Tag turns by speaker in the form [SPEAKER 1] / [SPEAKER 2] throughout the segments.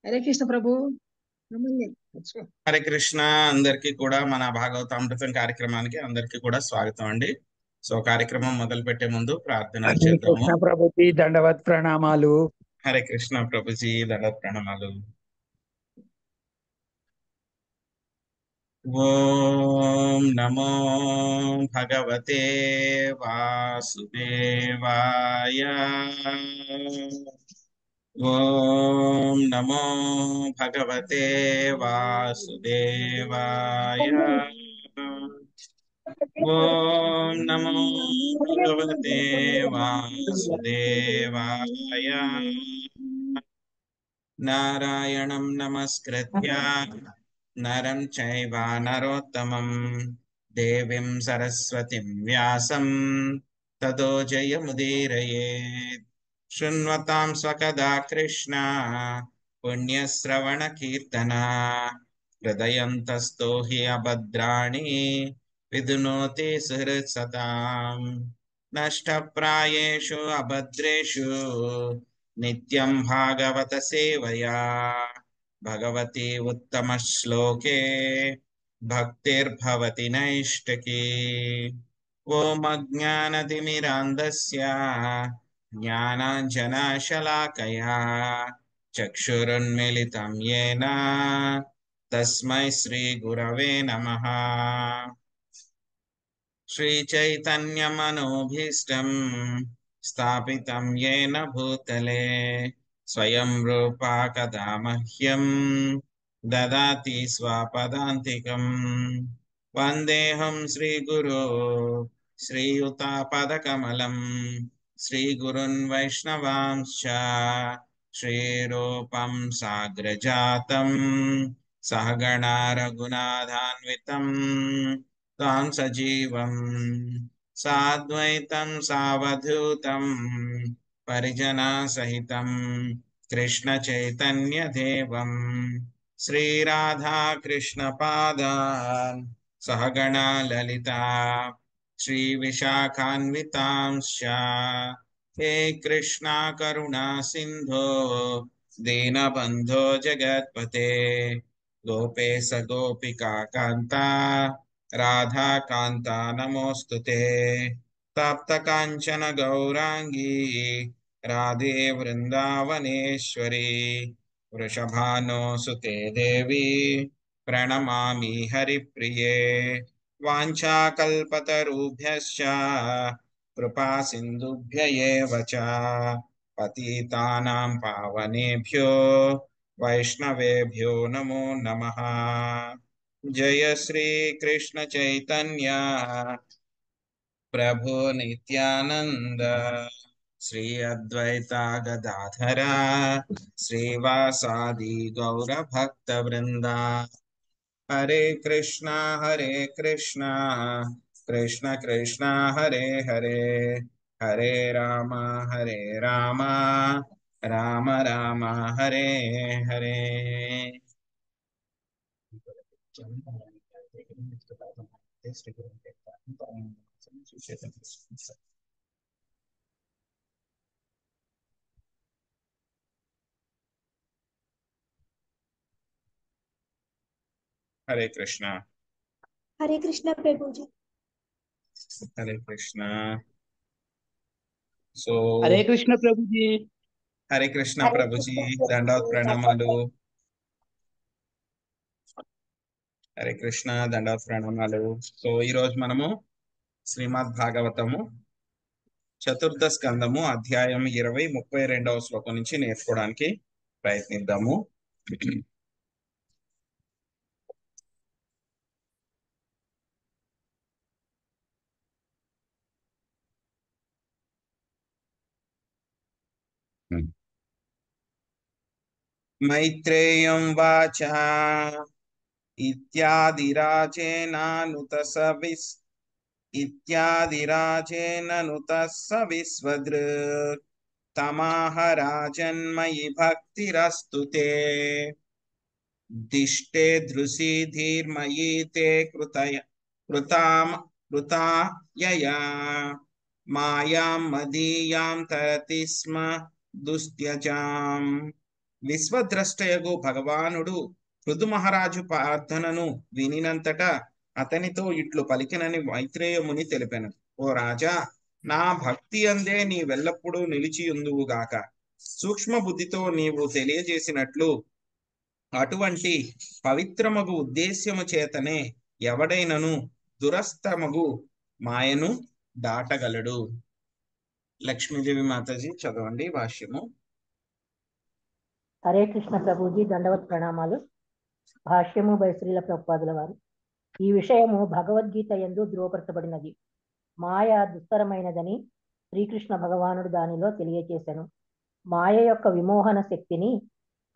[SPEAKER 1] హరే కృష్ణ ప్రభు. మిమ్మల్ని
[SPEAKER 2] హరే కృష్ణ. అందరికీ కూడా మన భాగవతామృతం కార్యక్రమానికి అందరికీ కూడా స్వాగతం అండి. సో కార్యక్రమం మొదలు పెట్టే ముందు ప్రార్థనలు
[SPEAKER 3] హరే
[SPEAKER 2] చేద్దాము.
[SPEAKER 3] కృష్ణ ప్రభుజీ దండవత్ ప్రణామాలు.
[SPEAKER 2] హరే కృష్ణ ప్రభుజీ దండ ప్రణామాలు. ఓం నమో భగవతే వాసుదేవాయ. ఓం నమో భగవతే వాసుదేవాయ. ఓం నమో భగవతే వాసుదేవాయ. నారాయణం నమస్కృత్య నరం చైవ నరోత్తమం దేవీం సరస్వతిం వ్యాసం తతో జయముదీరయేత్. శృణ్వతాం స్వకదా కృష్ణ పుణ్యశ్రవణ కీర్తన హృదయంతస్థో హి అభద్రాణి విధునోతి సుహృత్సతాం. నష్టప్రాయేషు అభద్రేషు నిత్యం భాగవత సేవయా భగవతి ఉత్తమ శ్లోకే భక్తిర్భవతి నైష్ఠకి. ఓం అజ్ఞానతిమిరాంధస్య జ్ఞానాంజనశలాకయా చక్షురున్మిలితం యేన తస్మై శ్రీ గురవే నమః. శ్రీచైతన్యమనోభీష్టం స్థాపితం యేన భూతలే స్వయం రూపా కదా మహ్యం దదాతి స్వపదాంతికం. వందేహం శ్రీగురో శ్రీయుతాపదకమలం శ్రీగురున్ వైష్ణవాంశ్చ శ్రీరూపం సాగ్రజాతం సహగణా రఘునాథాన్వితం తాం సజీవం సాద్వైతం సావధూతం పరిజనా సహితం కృష్ణ చైతన్య దేవం శ్రీరాధా కృష్ణ పాదాన్ సహగణా లలితా శ్రీ విశాఖాన్వితాంశ్చ. హే కృష్ణ కరుణా సింధో దీనబంధో జగత్పతే గోపేశ గోపికా కాంతా రాధా కాంతా నమోస్తుతే. తప్త కాంచన గౌరాంగీ రాధే వృందావనేశ్వరి వృషభానోసుతే దేవి ప్రణమామి హరిప్రియే. వాంఛాకల్పతరుభ్యశ్చ కృపా సింధుభ్య ఏవ చ పతితానాం పావనేభ్యో వైష్ణవేభ్యో నమో నమః. జయ శ్రీ కృష్ణ చైతన్య ప్రభు నిత్యానంద శ్రీ అద్వైత గదాధర శ్రీవాసాది గౌర భక్త వృంద. హరే కృష్ణ కృష్ణ కృష్ణ హరే హరే హరే రామ రామ రామ హరే హరే. హరే కృష్ణ.
[SPEAKER 4] हरे कृष्ण प्रभु जी।
[SPEAKER 2] హరే కృష్ణ. సో
[SPEAKER 3] హరే కృష్ణ ప్రభుజీ.
[SPEAKER 2] హరే కృష్ణ ప్రభుజీ దండవత్ ప్రణామాలు. హరే కృష్ణ దండవత్ ప్రణామాలు. సో ఈరోజు మనము శ్రీమద్ భాగవతము చతుర్థ స్కందము అధ్యాయం 20-32వ శ్లోకం నుంచి నేర్చుకోవడానికి ప్రయత్నిద్దాము. మైత్రేయం వాచ ఇత్యాదిరాజేననుత సవిస్వదృక్ తమాహ రాజన్మయి భక్తిరస్తుతే దిష్టే దృశి ధీర్మయీ తే కృతాయయా మాయాం మదీయాం తరతి స్మ దుస్త్యజాం విశ్వద్రష్టయగు భగవానుడు పృథు మహారాజు ప్రార్థనను వినినంతట అతనితో ఇట్లు పలికినని మైత్రేయ ముని తెలిపెను. ఓ రాజా, నా భక్తి అందే నీ వెల్లప్పుడూ నిలిచియుందువుగాక. సూక్ష్మ బుద్ధితో నీవు తెలియజేసినట్లు అటువంటి పవిత్రమగు ఉద్దేశ్యము చేతనే ఎవడైనను దురస్తమగు మాయను దాటగలడు. లక్ష్మీదేవి మాతాజీ చదవండి భాష్యము.
[SPEAKER 5] హరే కృష్ణ ప్రభుజీ, దండవత్ ప్రణామాలు. భాష్యము బై శ్రీల ప్రభుపాదుల వారు. ఈ విషయము భగవద్గీత యందు ధృవపరచబడినది. మాయ దుస్తరమైనదని శ్రీకృష్ణ భగవానుడు దానిలో తెలియచేశాను. మాయ యొక్క విమోహన శక్తిని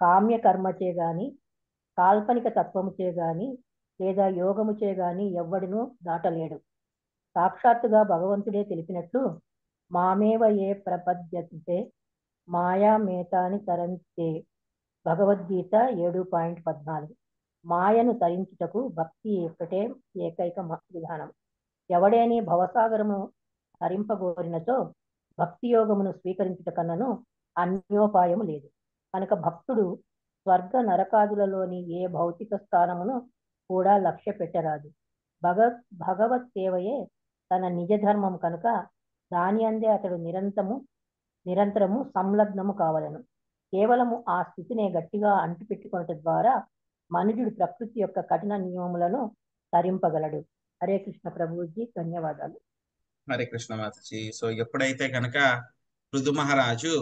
[SPEAKER 5] కామ్య కర్మచే గాని, కాల్పనిక తత్వముచే గాని, లేదా యోగముచే గాని ఎవ్వడునూ దాటలేడు. సాక్షాత్తుగా భగవంతుడే తెలిపినట్లు, మామేవ ఏ ప్రపద్యతే మాయా మేతాని తరంతే. భగవద్గీత 7.14. మాయను తరించుటకు భక్తి ఒక్కటే ఏకైక విధానం. ఎవడేని భవసాగరము తరింపగోరినచో భక్తి యోగమును స్వీకరించుట కన్నను అన్యోపాయము లేదు. కనుక భక్తుడు స్వర్గ నరకాదులలోని ఏ భౌతిక స్థానమును కూడా లక్ష్య పెట్టరాదు. భగవత్ సేవయే తన నిజ ధర్మం కనుక దాని అందే అతడు నిరంతరము సంలగ్నము కావలను. కేవలము ఆ స్థితిని గట్టిగా అంటిపెట్టుకొనటం ద్వారా మనుజుడు ప్రకృతి యొక్క కఠిన నియమములను తరింపగలడు. హరే కృష్ణ ప్రభుజీ, ధన్యవాదాలు.
[SPEAKER 2] హరే కృష్ణ మాతాజీ. సో ఎప్పుడైతే కనుక పృథు మహారాజు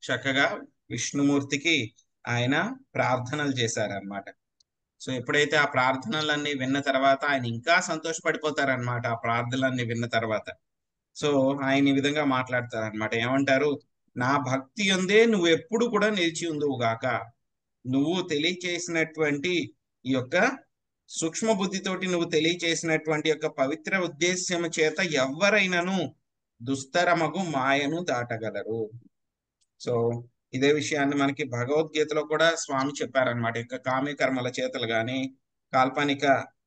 [SPEAKER 2] చక్కగా విష్ణుమూర్తికి ఆయన ప్రార్థనలు చేశారనమాట. సో ఎప్పుడైతే ఆ ప్రార్థనలన్నీ విన్న తర్వాత ఆయన ఇంకా సంతోషపడిపోతారనమాట. ఆ ప్రార్థనలన్నీ విన్న తర్వాత సో ఆయన ఈ విధంగా మాట్లాడతారనమాట. ఏమంటారు? నా భక్తి ఉందే నువ్వు ఎప్పుడు కూడా నిలిచి ఉందువుగాక. నువ్వు తెలియచేసినటువంటి ఈ యొక్క సూక్ష్మ బుద్ధితోటి నువ్వు తెలియచేసినటువంటి యొక్క పవిత్ర ఉద్దేశ్యము చేత ఎవరైనాను దుస్తరమగు మాయను దాటగలరు. సో ఇదే విషయాన్ని మనకి భగవద్గీతలో కూడా స్వామి చెప్పారనమాట. యొక్క కామ్య కర్మల చేతలు గాని, కాల్పనిక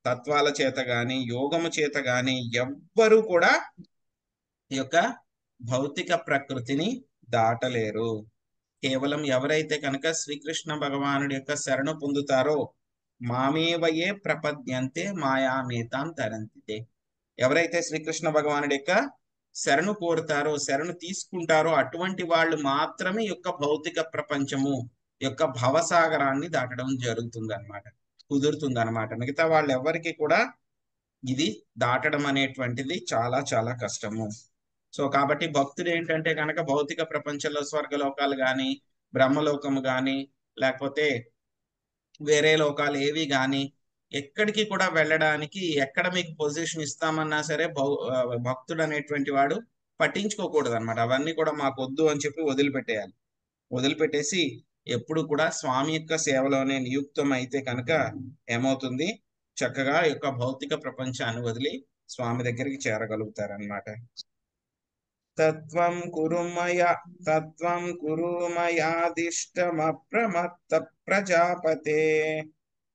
[SPEAKER 2] తత్వాల చేత గాని, యోగము చేత గాని ఎవ్వరూ కూడా ఈ యొక్క భౌతిక ప్రకృతిని దాటలేరు. కేవలం ఎవరైతే కనుక శ్రీకృష్ణ భగవానుడి యొక్క శరణు పొందుతారో మామేవయే ప్రపద్యంతే మాయామేతాం తరంతితే. ఎవరైతే శ్రీకృష్ణ భగవానుడి యొక్క శరణు కోరుతారో, శరణు తీసుకుంటారో అటువంటి వాళ్ళు మాత్రమే యొక్క భౌతిక ప్రపంచము యొక్క భవసాగరాన్ని దాటడం జరుగుతుంది అనమాట, కుదురుతుంది అనమాట. మిగతా వాళ్ళు ఎవరికి కూడా ఇది దాటడం అనేటువంటిది చాలా చాలా కష్టము. సో కాబట్టి భక్తుడు ఏంటంటే కనుక భౌతిక ప్రపంచంలో స్వర్గలోకాలు కానీ, బ్రహ్మలోకము కానీ, లేకపోతే వేరే లోకాలు ఏవి కానీ ఎక్కడికి కూడా వెళ్ళడానికి ఎక్కడ మీకు పొజిషన్ ఇస్తామన్నా సరే భక్తుడు అనేటువంటి వాడు పట్టించుకోకూడదు అనమాట. అవన్నీ కూడా మాకు వద్దు అని చెప్పి వదిలిపెట్టేయాలి. వదిలిపెట్టేసి ఎప్పుడు కూడా స్వామి యొక్క సేవలోనే నియుక్తం అయితే కనుక ఏమవుతుంది? చక్కగా యొక్క భౌతిక ప్రపంచాన్ని వదిలి స్వామి దగ్గరికి చేరగలుగుతారనమాట. తత్వం కురు మయాదిష్టమప్రమత్త ప్రజాపతే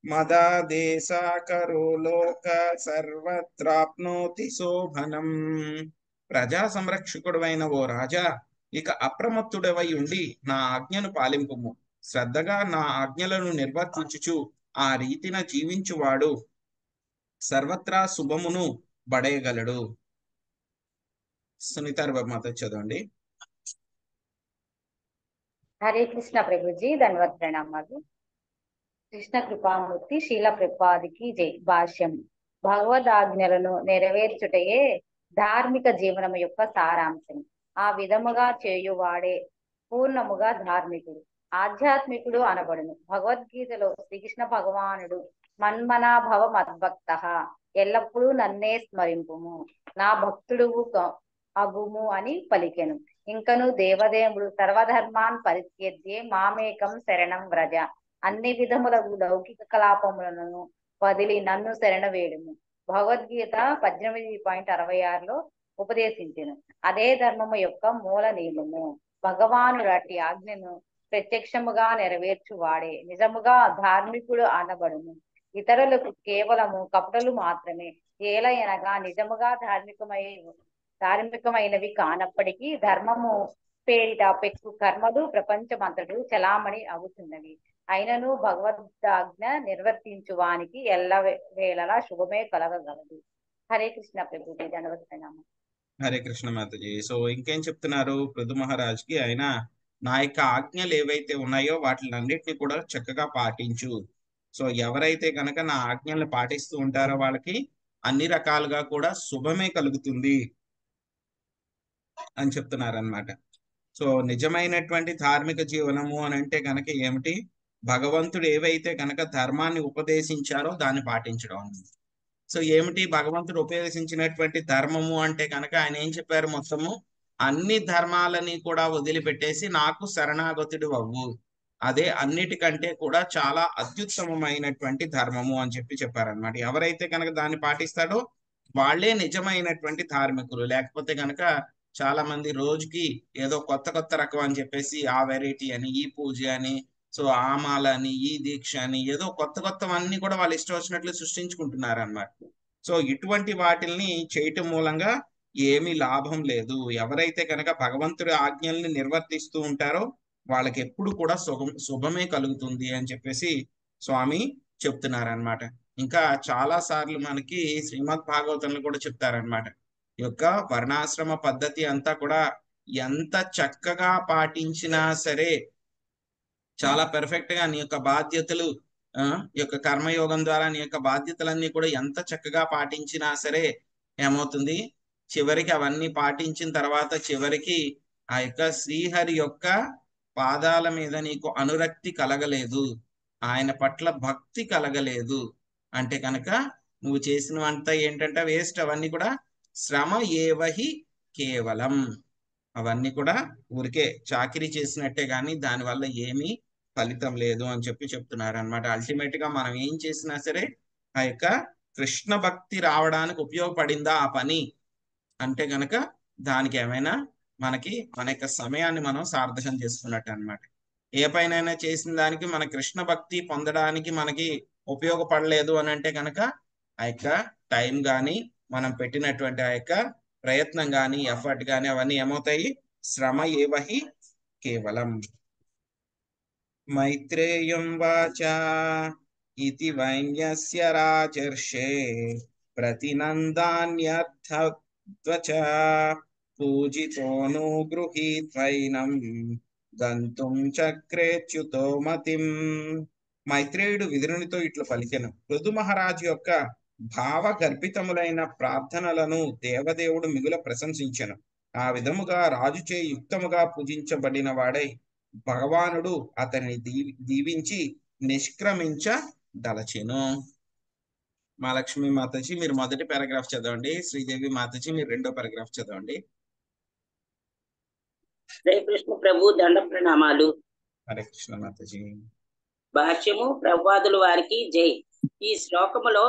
[SPEAKER 2] మదాదేశాకరో లోక సర్వత్రాప్నోతి శోభనం. ప్రజా సంరక్షకుడైన ఓ రాజా, ఇక అప్రమత్తుడవై ఉండి నా ఆజ్ఞను పాలింపుము. శ్రద్ధగా నా ఆజ్ఞలను నిర్వర్తించుచు ఆ రీతిన జీవించువాడు సర్వత్రా శుభమును బడేయగలడు. సునీతారు బాబు మాతో చదవండి.
[SPEAKER 6] హరే కృష్ణ ప్రభుజీ, ధన్యవాద ప్రణామాలు. కృష్ణ కృపామూర్తి శీల ప్రభుపాదికి జై. భాష్యం. భగవదాజ్ఞలను నెరవేర్చుటయే ధార్మిక జీవనము యొక్క సారాంశం. ఆ విధముగా చేయువాడే పూర్ణముగా ధార్మికుడు, ఆధ్యాత్మికుడు అనబడును. భగవద్గీతలో శ్రీకృష్ణ భగవానుడు మన్మనాభవ మద్భక్త, ఎల్లప్పుడూ నన్నే స్మరింపుము, నా భక్తుడు అగుము అని పలికెను. ఇంకను దేవదేవుడు సర్వధర్మాన్ పరిత్యజ్యే మామేకం శరణం వ్రజ, అన్ని విధముల లౌకిక కలాపములను వదిలి నన్ను శరణ వేడుము. భగవద్గీత 18.66లో ఉపదేశించెను. అదే ధర్మము యొక్క మూల నియమము. భగవానుడు అట్టి ఆజ్ఞను ప్రత్యక్షముగా నెరవేర్చువాడే నిజముగా ధార్మికుడు అనబడును. ఇతరులకు కేవలము కపటలు మాత్రమే ఏలయనగా నిజముగా ధార్మికమైనవి కానప్పటికీ ధర్మము పేరిట పెక్కు కర్మలు ప్రపంచమంతటు చలామణి అవుతున్నవి. అయినను భగవద్ఆజ్ఞ నిర్వర్తించు వానికి ఎల్ల వేళలా శుభమే కలగగలదు. హరే కృష్ణ ప్రభుజీ, దండవత్ ప్రణామం.
[SPEAKER 2] హరే కృష్ణ మాతాజీ. సో ఇంకేం చెప్తున్నారు పృథు మహారాజ్కి? ఆయన నా యొక్క ఆజ్ఞలు ఏవైతే ఉన్నాయో వాటిని అన్నిటిని కూడా చక్కగా పాటించు. సో ఎవరైతే కనుక నా ఆజ్ఞలను పాటిస్తూ ఉంటారో వాళ్ళకి అన్ని రకాలుగా కూడా శుభమే కలుగుతుంది అని చెప్తున్నారనమాట. సో నిజమైనటువంటి ధార్మిక జీవనము అని అంటే కనుక ఏమిటి? భగవంతుడు ఏవైతే కనుక ధర్మాన్ని ఉపదేశించారో దాన్ని పాటించడం. సో ఏమిటి భగవంతుడు ఉపదేశించినటువంటి ధర్మము అంటే కనుక ఆయన ఏం చెప్పారు? మొత్తము అన్ని ధర్మాలని కూడా వదిలిపెట్టేసి నాకు శరణాగతుడు అవ్వు, అదే అన్నిటికంటే కూడా చాలా అత్యుత్తమమైనటువంటి ధర్మము అని చెప్పారనమాట. ఎవరైతే కనుక దాన్ని పాటిస్తాడో వాళ్ళే నిజమైనటువంటి ధార్మికులు. లేకపోతే కనుక చాలా మంది రోజుకి ఏదో కొత్త కొత్త రకం అని చెప్పేసి ఆ వెరైటీ అని, ఈ పూజ అని, సో ఆ మాల అని, ఈ దీక్ష అని, ఏదో కొత్త కొత్తవన్నీ కూడా వాళ్ళు ఇష్టం వచ్చినట్లు సృష్టించుకుంటున్నారు అన్నమాట. సో ఇటువంటి వాటిల్ని చేయటం మూలంగా ఏమీ లాభం లేదు. ఎవరైతే కనుక భగవంతుడి ఆజ్ఞల్ని నిర్వర్తిస్తూ ఉంటారో వాళ్ళకి ఎప్పుడు కూడా శుభమే కలుగుతుంది అని చెప్పేసి స్వామి చెప్తున్నారనమాట. ఇంకా చాలా సార్లు మనకి శ్రీమద్ భాగవతంలో కూడా చెప్తారనమాట. ఈ యొక్క వర్ణాశ్రమ పద్ధతి అంతా కూడా ఎంత చక్కగా పాటించినా సరే, చాలా పెర్ఫెక్ట్ గా నీ యొక్క బాధ్యతలు, ఈ యొక్క కర్మయోగం ద్వారా నీ యొక్క బాధ్యతలన్నీ కూడా ఎంత చక్కగా పాటించినా సరే ఏమవుతుంది? చివరికి అవన్నీ పాటించిన తర్వాత చివరికి ఆ యొక్క శ్రీహరి యొక్క పాదాల మీద నీకు అనురక్తి కలగలేదు, ఆయన పట్ల భక్తి కలగలేదు అంటే కనుక నువ్వు చేసినవంతా ఏంటంటే వేస్ట్. అవన్నీ కూడా శ్రమ ఏవహి కేవలం, అవన్నీ కూడా ఊరికే చాకిరీ చేసినట్టే గాని దానివల్ల ఏమీ ఫలితం లేదు అని చెప్తున్నారు అనమాట. అల్టిమేట్ గా మనం ఏం చేసినా సరే ఆ యొక్క కృష్ణ భక్తి రావడానికి ఉపయోగపడిందా ఆ పని అంటే గనక దానికి ఏమైనా మనకి మన యొక్క సమయాన్ని మనం సార్థకం చేసుకున్నట్టు అనమాట. ఏ పైనైనా చేసిన దానికి మన కృష్ణ భక్తి పొందడానికి మనకి ఉపయోగపడలేదు అని అంటే కనుక ఆ యొక్క టైం కానీ మనం పెట్టినటువంటి ఆ యొక్క ప్రయత్నం కానీ ఎఫర్ట్ కానీ అవన్నీ ఏమవుతాయి? శ్రమ ఏవహి కేవలం. మైత్రేయం వాచా ఇతి వైన్యస్య రాజర్షే ప్రతినందాన్యర్థ పూజితోను గృహీత్వైనం గంతుం చక్రేచ్యుతో మతిం. మైత్రేయుడు విదురునితో ఇట్లు పలికెను, పృథు మహారాజు యొక్క భావ గర్భితములైన ప్రార్థనలను దేవదేవుడు మిగుల ప్రశంసించెను. ఆ విధముగా రాజుచే యుక్తముగా పూజించబడిన వాడై భగవానుడు అతన్ని దీవించి నిష్క్రమించదలచెను. మహాలక్ష్మి మాతాజీ మీరు మొదటి పారాగ్రాఫ్ చదవండి. శ్రీదేవి మాతాజీ మీరు రెండో పారాగ్రాఫ్ చదవండి.
[SPEAKER 7] హరే కృష్ణ ప్రభు, దండ ప్రణామాలు.
[SPEAKER 2] హరే కృష్ణ మాతాజీ.
[SPEAKER 7] భాష్యము ప్రభుపాదుల వారికి జై. ఈ శ్లోకములో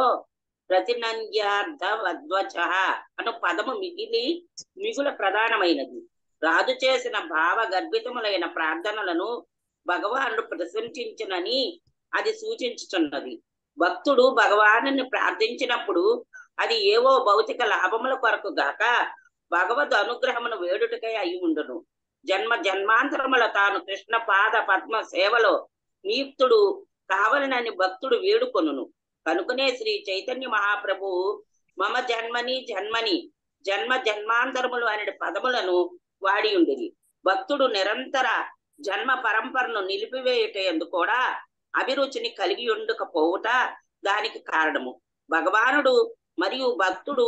[SPEAKER 7] ప్రతినంద్యార్థవద్వచ అను పదము మిగుల ప్రధానమైనది. రాజు చేసిన భావ గర్భితములైన ప్రార్థనలను భగవానుడు ప్రశంసించునని అది సూచించుచున్నది. భక్తుడు భగవాను ప్రార్థించినప్పుడు అది ఏవో భౌతిక లాభముల కొరకు గాక భగవద్ అనుగ్రహమును వేడుటకై అయి ఉండును. జన్మ జన్మాంతరముల తాను కృష్ణ పాద పద్మ సేవలో నియుక్తుడు కావలనని భక్తుడు వేడుకొనును. కనుకనే శ్రీ చైతన్య మహాప్రభువు మమ జన్మని జన్మని జన్మ జన్మాంతరములు అనే పదములను వాడి ఉండిరి. భక్తుడు నిరంతర జన్మ పరంపరను నిలిపివేయుటందు కూడా అభిరుచిని కలిగి ఉండకపోవుట దానికి కారణము. భగవానుడు మరియు భక్తుడు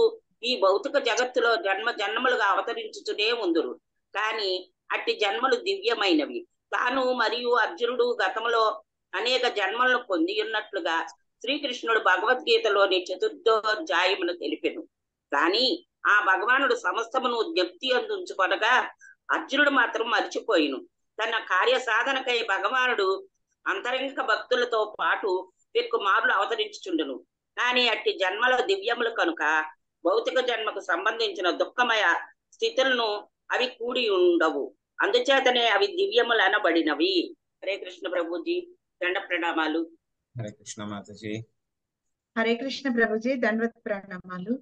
[SPEAKER 7] ఈ భౌతిక జగత్తులో జన్మ జన్మలుగా అవతరించుతూనే ఉందురు. కానీ అట్టి జన్మలు దివ్యమైనవి. తాను మరియు అర్జునుడు గతంలో అనేక జన్మలను పొంది ఉన్నట్లుగా శ్రీకృష్ణుడు భగవద్గీతలోని చతుర్థోధ్యాయమును తెలిపెను. కానీ ఆ భగవానుడు సమస్తమును జ్ఞప్తి అందించుకొనగా అర్జునుడు మాత్రం మరిచిపోయిను. తన కార్య సాధనకై భగవానుడు అంతరంగిక భక్తులతో పాటు ఎక్కువ మార్లు అవతరించుచుండును. కానీ అట్టి జన్మల దివ్యములు కనుక భౌతిక జన్మకు సంబంధించిన దుఃఖమయ స్థితులను అవి కూడి ఉండవు. అందుచేతనే అవి దివ్యములు అనబడినవి. హరే కృష్ణ ప్రభుజీ, దండ ప్రణామాలు.
[SPEAKER 2] హరే కృష్ణ మాతాజీ.
[SPEAKER 1] హరే కృష్ణ ప్రభుజీ, దండవత్ ప్రణామాలు.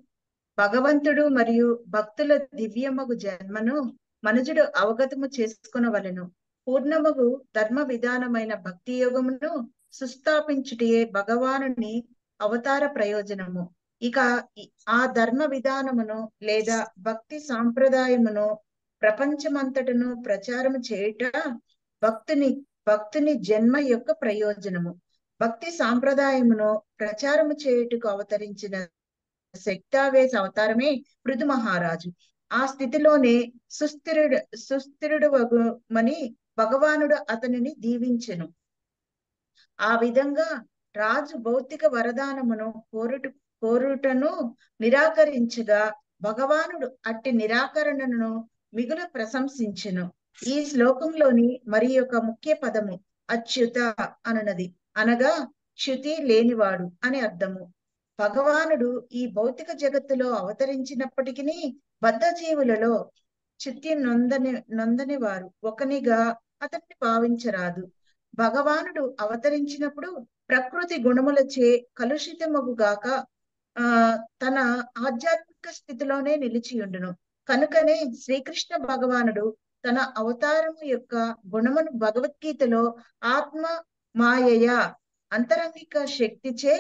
[SPEAKER 1] భగవంతుడు మరియు భక్తుల దివ్యమగు జన్మను మనుజుడు అవగతము చేసుకొనవలెను. పూర్ణముగు ధర్మ విధానమైన భక్తి యోగమును సుస్థాపించుటయే భగవానుని అవతార ప్రయోజనము. ఇక ఆ ధర్మ విధానమును లేదా భక్తి సాంప్రదాయమును ప్రపంచమంతటను ప్రచారము చేయుట భక్తుని జన్మ యొక్క ప్రయోజనము. భక్తి సాంప్రదాయమును ప్రచారము చేయుటకు అవతరించిన శక్తావేశ అవతారమే పృథు మహారాజు. ఆ స్థితిలోనే సుస్థిరుడు వగుమని భగవానుడు అతనిని దీవించెను. ఆ విధంగా రాజు భౌతిక వరదానమును కోరుటను నిరాకరించగా భగవానుడు అట్టి నిరాకరణను మిగుల ప్రశంసించెను. ఈ శ్లోకంలోని మరి ఒక ముఖ్య పదము అచ్యుత అనునది, అనగా చ్యుతి లేనివాడు అని అర్థము. భగవానుడు ఈ భౌతిక జగత్తులో అవతరించినప్పటికీ బద్ధ జీవులలో చ్యుతి నొందని వారు ఒకనిగా అతన్ని భావించరాదు. భగవానుడు అవతరించినప్పుడు ప్రకృతి గుణములచే కలుషితమగుగాక తన ఆధ్యాత్మిక స్థితిలోనే నిలిచియుండును. కనుకనే శ్రీకృష్ణ భగవానుడు తన అవతారము యొక్క గుణమును భగవద్గీతలో ఆత్మ మాయయ అంతరంగిక శక్తిచే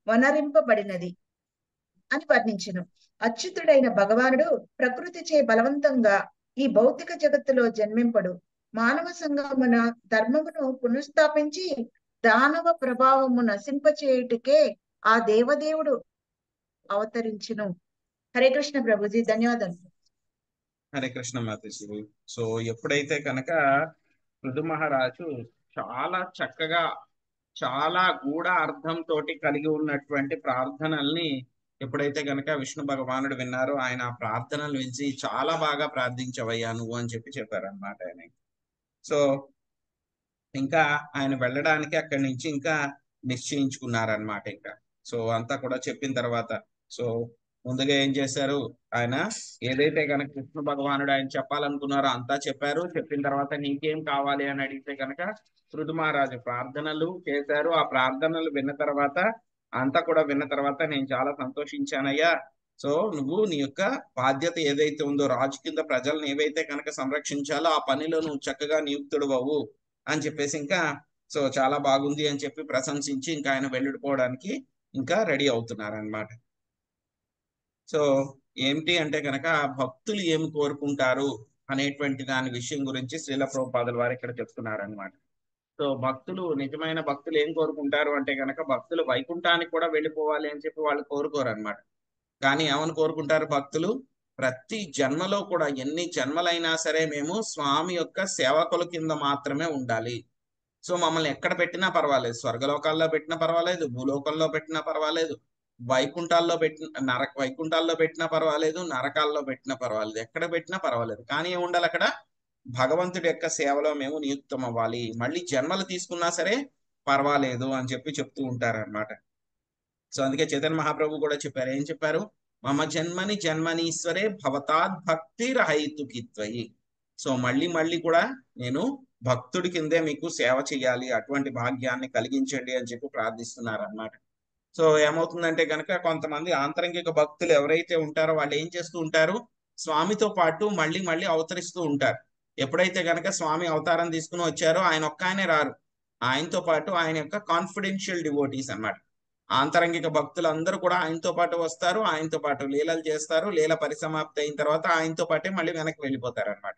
[SPEAKER 1] వనరింపబడినది అని వర్ణించెను. అచ్యుతుడైన భగవానుడు ప్రకృతిచే బలవంతంగా ఈ భౌతిక జగత్తులో జన్మింపడు. మానవ సంగమున ధర్మమును పునఃస్థాపించి దానవ ప్రభావము నశింపచేయుటకే ఆ దేవదేవుడు అవతరించును. హరే కృష్ణ ప్రభుజీ, ధన్యవాదాలు.
[SPEAKER 2] హరే కృష్ణ మాతాజీ. సో ఎప్పుడైతే కనుక పృథు మహారాజు చాలా చక్కగా చాలా గూఢ అర్థంతో కలిగి ఉన్నటువంటి ప్రార్థనల్ని ఎప్పుడైతే కనుక విష్ణు భగవానుడు విన్నారో ఆయన ఆ ప్రార్థనలు వించి చాలా బాగా ప్రార్థించవయ్యా నువ్వు అని చెప్పారనమాట ఆయన. సో ఇంకా ఆయన వెళ్ళడానికి అక్కడి నుంచి ఇంకా నిశ్చయించుకున్నారనమాట. ఇంకా సో అంతా కూడా చెప్పిన తర్వాత సో ముందుగా ఏం చేశారు, ఆయన ఏదైతే కనుక కృష్ణ భగవానుడు ఆయన చెప్పాలనుకున్నారో అంతా చెప్పారు. చెప్పిన తర్వాత నీకేం కావాలి అని అడిగితే కనుక పృథు మహారాజు ప్రార్థనలు చేశారు. ఆ ప్రార్థనలు విన్న తర్వాత అంతా కూడా విన్న తర్వాత నేను చాలా సంతోషించానయ్యా. సో నువ్వు నీ యొక్క బాధ్యత ఏదైతే ఉందో రాజు కింద ప్రజలను ఏవైతే కనుక సంరక్షించాలో ఆ పనిలో నువ్వు చక్కగా నియుక్తుడు అవ్వు అని చెప్పేసి ఇంకా సో చాలా బాగుంది అని చెప్పి ప్రశంసించి ఇంకా ఆయన వెళ్ళిపోవడానికి ఇంకా రెడీ అవుతున్నారనమాట. సో ఏమిటి అంటే కనుక భక్తులు ఏమి కోరుకుంటారు అనేటువంటి దాని విషయం గురించి శ్రీల ప్రభుపాదుల వారు ఇక్కడ చెప్తున్నారనమాట. సో భక్తులు నిజమైన భక్తులు ఏం కోరుకుంటారు అంటే కనుక భక్తులు వైకుంఠానికి కూడా వెళ్ళిపోవాలి అని చెప్పి వాళ్ళు కోరుకోరు అనమాట. కానీ ఏమని కోరుకుంటారు భక్తులు, ప్రతి జన్మలో కూడా ఎన్ని జన్మలైనా సరే మేము స్వామి యొక్క సేవకుల కింద మాత్రమే ఉండాలి. సో మమ్మల్ని ఎక్కడ పెట్టినా పర్వాలేదు, స్వర్గలోకాల్లో పెట్టినా పర్వాలేదు, భూలోకంలో పెట్టినా పర్వాలేదు, వైకుంఠాల్లో పెట్టినా పర్వాలేదు, నరకాల్లో పెట్టినా పర్వాలేదు, ఎక్కడ పెట్టినా పర్వాలేదు, కానీ ఏం ఉండాలి అక్కడ భగవంతుడి యొక్క సేవలో మేము నియుక్తం అవ్వాలి. మళ్ళీ జన్మలు తీసుకున్నా సరే పర్వాలేదు అని చెప్తూ ఉంటారన్నమాట. సో అందుకే చైతన్య మహాప్రభు కూడా చెప్పారు, ఏం చెప్పారు, మమ జన్మనీశ్వరే భవతాద్ భక్తి రహైతుకిత్వయి. సో మళ్ళీ కూడా నేను భక్తుడి కిందే మీకు సేవ చేయాలి, అటువంటి భాగ్యాన్ని కలిగించండి అని చెప్పి ప్రార్థిస్తున్నారన్నమాట. సో ఏమవుతుందంటే కనుక కొంతమంది ఆంతరంగిక భక్తులు ఎవరైతే ఉంటారో వాళ్ళు ఏం చేస్తూ ఉంటారు, స్వామితో పాటు మళ్ళీ అవతరిస్తూ ఉంటారు. ఎప్పుడైతే కనుక స్వామి అవతారం తీసుకుని వచ్చారో ఆయన ఒక్కనే రారు, ఆయనతో పాటు ఆయన యొక్క కాన్ఫిడెన్షియల్ డివోటీస్ అన్నమాట. ఆంతరంగిక భక్తులు అందరూ కూడా ఆయనతో పాటు వస్తారు, ఆయనతో పాటు లీలలు చేస్తారు, లీల పరిసమాప్తి అయిన తర్వాత ఆయనతో పాటే మళ్ళీ వెనక్కి వెళ్ళిపోతారు అనమాట.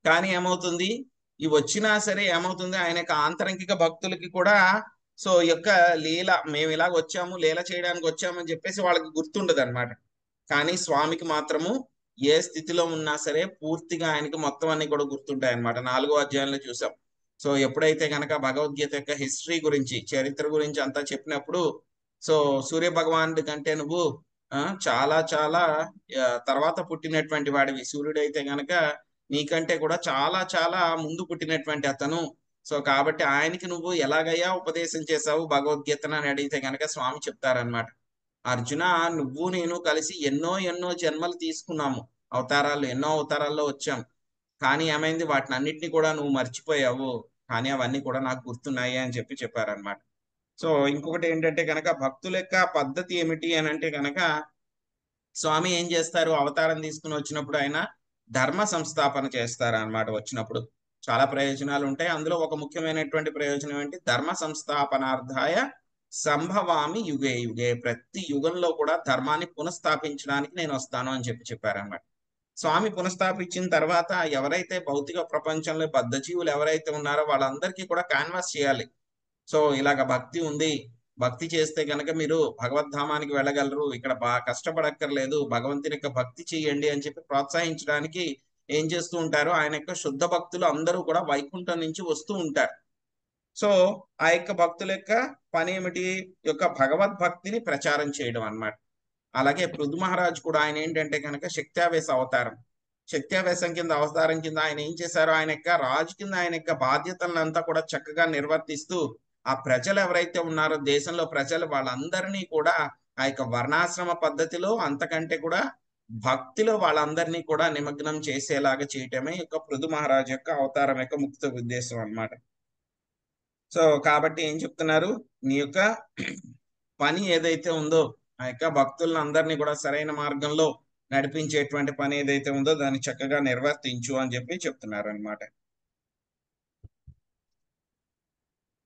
[SPEAKER 2] కానీ ఏమవుతుంది, ఇవి వచ్చినా సరే ఏమవుతుంది, ఆయన యొక్క ఆంతరంగిక భక్తులకి కూడా సో యొక్క లీల మేము ఇలాగ వచ్చాము, లీల చేయడానికి వచ్చామని చెప్పేసి వాళ్ళకి గుర్తుండదు అనమాట. కానీ స్వామికి మాత్రము ఏ స్థితిలో ఉన్నా సరే పూర్తిగా ఆయనకి మొత్తం అన్ని కూడా గుర్తుంటాయి అనమాట. 4వ అధ్యాయంలో చూసాం. సో ఎప్పుడైతే కనుక భగవద్గీత యొక్క హిస్టరీ గురించి, చరిత్ర గురించి అంతా చెప్పినప్పుడు, సో సూర్య భగవానుడి కంటే నువ్వు చాలా తర్వాత పుట్టినటువంటి వాడివి, సూర్యుడైతే కనుక నీకంటే కూడా చాలా ముందు పుట్టినటువంటి అతను. సో కాబట్టి ఆయనకి నువ్వు ఎలాగయ్యా ఉపదేశం చేశావు భగవద్గీతను అని అడిగితే కనుక స్వామి చెప్తారనమాట, అర్జున నువ్వు నేను కలిసి ఎన్నో జన్మలు తీసుకున్నాము, ఎన్నో అవతారాల్లో వచ్చాం, కానీ ఏమైంది, వాటిని అన్నిటినీ కూడా నువ్వు మర్చిపోయావు, కానీ అవన్నీ కూడా నాకు గుర్తున్నాయి అని చెప్పారనమాట. సో ఇంకొకటి ఏంటంటే కనుక భక్తుల యొక్క పద్ధతి ఏమిటి అని అంటే కనుక స్వామి ఏం చేస్తారు, అవతారం తీసుకుని వచ్చినప్పుడు ఆయన ధర్మ సంస్థాపన చేస్తారు అన్నమాట. వచ్చినప్పుడు చాలా ప్రయోజనాలు ఉంటాయి. అందులో ఒక ముఖ్యమైనటువంటి ప్రయోజనం ఏంటి, ధర్మ సంస్థాపనార్థాయ సంభవామి యుగే యుగే, ప్రతి యుగంలో కూడా ధర్మాన్ని పునఃస్థాపించడానికి నేను వస్తాను అని చెప్పారన్నమాట. స్వామి పునఃస్థాపించిన తర్వాత ఎవరైతే భౌతిక ప్రపంచంలో బద్ధజీవులు ఎవరైతే ఉన్నారో వాళ్ళందరికీ కూడా కాన్వాస్ చేయాలి. సో ఇలాగ భక్తి ఉంది, భక్తి చేస్తే కనుక మీరు భగవద్ధామానికి వెళ్ళగలరు, ఇక్కడ బాగా కష్టపడక్కర్లేదు, భగవంతుని యొక్క భక్తి చేయండి అని చెప్పి ప్రోత్సహించడానికి ఏం చేస్తూ ఉంటారు, ఆయన యొక్క శుద్ధ భక్తులు అందరూ కూడా వైకుంఠం నుంచి వస్తూ ఉంటారు. సో ఆ యొక్క భక్తుల యొక్క పని ఏమిటి, యొక్క భగవద్భక్తిని ప్రచారం చేయడం అన్నమాట. అలాగే పృథు మహారాజు కూడా ఆయన ఏంటంటే కనుక శక్త్యావేశ అవతారం. శక్త్యావేశం కింద అవతారం కింద ఆయన ఏం చేశారో, ఆయన యొక్క రాజు కింద ఆయన యొక్క బాధ్యతలంతా కూడా చక్కగా నిర్వర్తిస్తూ ఆ ప్రజలు ఎవరైతే ఉన్నారో దేశంలో ప్రజలు వాళ్ళందరినీ కూడా ఆ యొక్క వర్ణాశ్రమ పద్ధతిలో అంతకంటే కూడా భక్తిలో వాళ్ళందరినీ కూడా నిమగ్నం చేసేలాగా చేయటమే యొక్క పృథు మహారాజు యొక్క అవతారం యొక్క ముఖ్య ఉద్దేశం అన్నమాట. సో కాబట్టి ఏం చెప్తున్నారు, నీ యొక్క పని ఏదైతే ఉందో ఆ యొక్క భక్తులను అందరినీ కూడా సరైన మార్గంలో నడిపించేటువంటి పని ఏదైతే ఉందో దాన్ని చక్కగా నిర్వర్తించు అని చెప్పి చెప్తున్నారు అన్నమాట.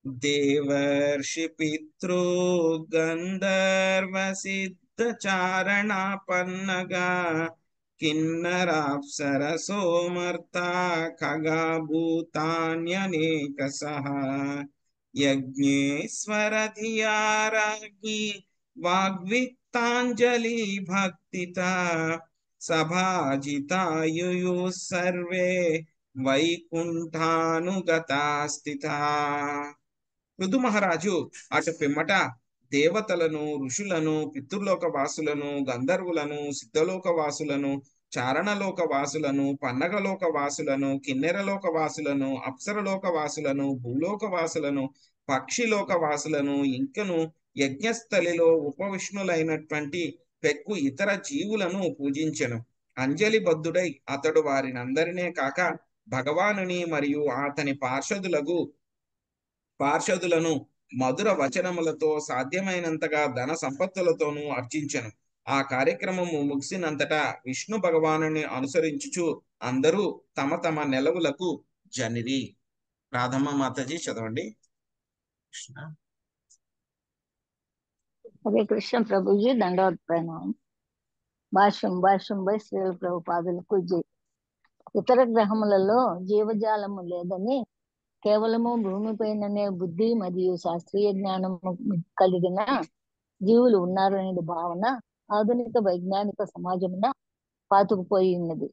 [SPEAKER 2] దేవర్షి పితృ గంధర్వ సిద్ధ చారణా పన్నగా కిన్నరాప్సరసోమర్త ఖగా భూతాన్యనేక సహ యజ్ఞేశ్వర ధియారాజ్ఞి వాగ్విత్తాంజలి భక్తిత సభాజితాయుయు సర్వే వైకుంఠానుగతా స్థిత. పృథు మహారాజు అటు పిమ్మట దేవతలను, ఋషులను, పితృలోక వాసులను, గంధర్వులను, సిద్ధలోక వాసులను, చారణలోక వాసులను, పన్నగలోక వాసులను, కిన్నెరలోక వాసులను, అప్సరలోక వాసులను, భూలోక వాసులను, పక్షిలోక వాసులను, ఇంకను యజ్ఞస్థలిలో ఉపవిష్ణులైనటువంటి పెక్కు ఇతర జీవులను పూజించెను. అంజలి బద్ధుడై అతడు వారినందరినే కాక భగవానుని మరియు అతని పార్షదులను మధుర వచనములతో సాధ్యమైనంతగా ధన సంపత్తులతోనూ అర్చించెను. ఆ కార్యక్రమము ముగిసినంతటా విష్ణు భగవానుని అనుసరించుచు అందరూ తమ తమ నెలవులకు జనిరి. రాధమ్మ మాతాజీ చదవండి.
[SPEAKER 8] హరే కృష్ణ ప్రభుజీ, దండవత్ ప్రణామం. భాష్యం బై శ్రీల ప్రభుపాదులకు జై. ఇతర గ్రహములలో జీవజాలము లేదని, కేవలము భూమిపైననే బుద్ధి మరియు శాస్త్రీయ జ్ఞానము కలిగిన జీవులు ఉన్నారు అనే భావన ఆధునిక వైజ్ఞానిక సమాజమున పాతుకుపోయి ఉన్నది.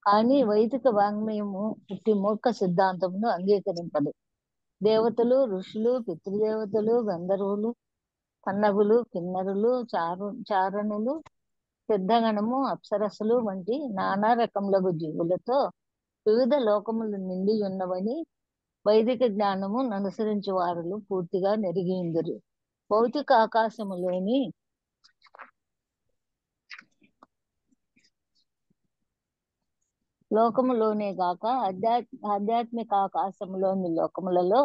[SPEAKER 8] కానీ వైదిక వాంగ్మయము పుట్టి మూర్ఖ సిద్ధాంతమును అంగీకరింపదు. దేవతలు, ఋషులు, పితృదేవతలు, గంధర్వులు, పన్నగులు, కిన్నరులు, చారణులు, సిద్ధగణము, అప్సరస్సులు వంటి నానా రకములకు జీవులతో వివిధ లోకములు నిండి ఉన్నవని వైదిక జ్ఞానము అనుసరించే వారులు పూర్తిగా నెరిగి ఉందరు. భౌతిక ఆకాశములోని లోకములోనే కాక ఆధ్యాత్మిక ఆకాశములోని లోకములలో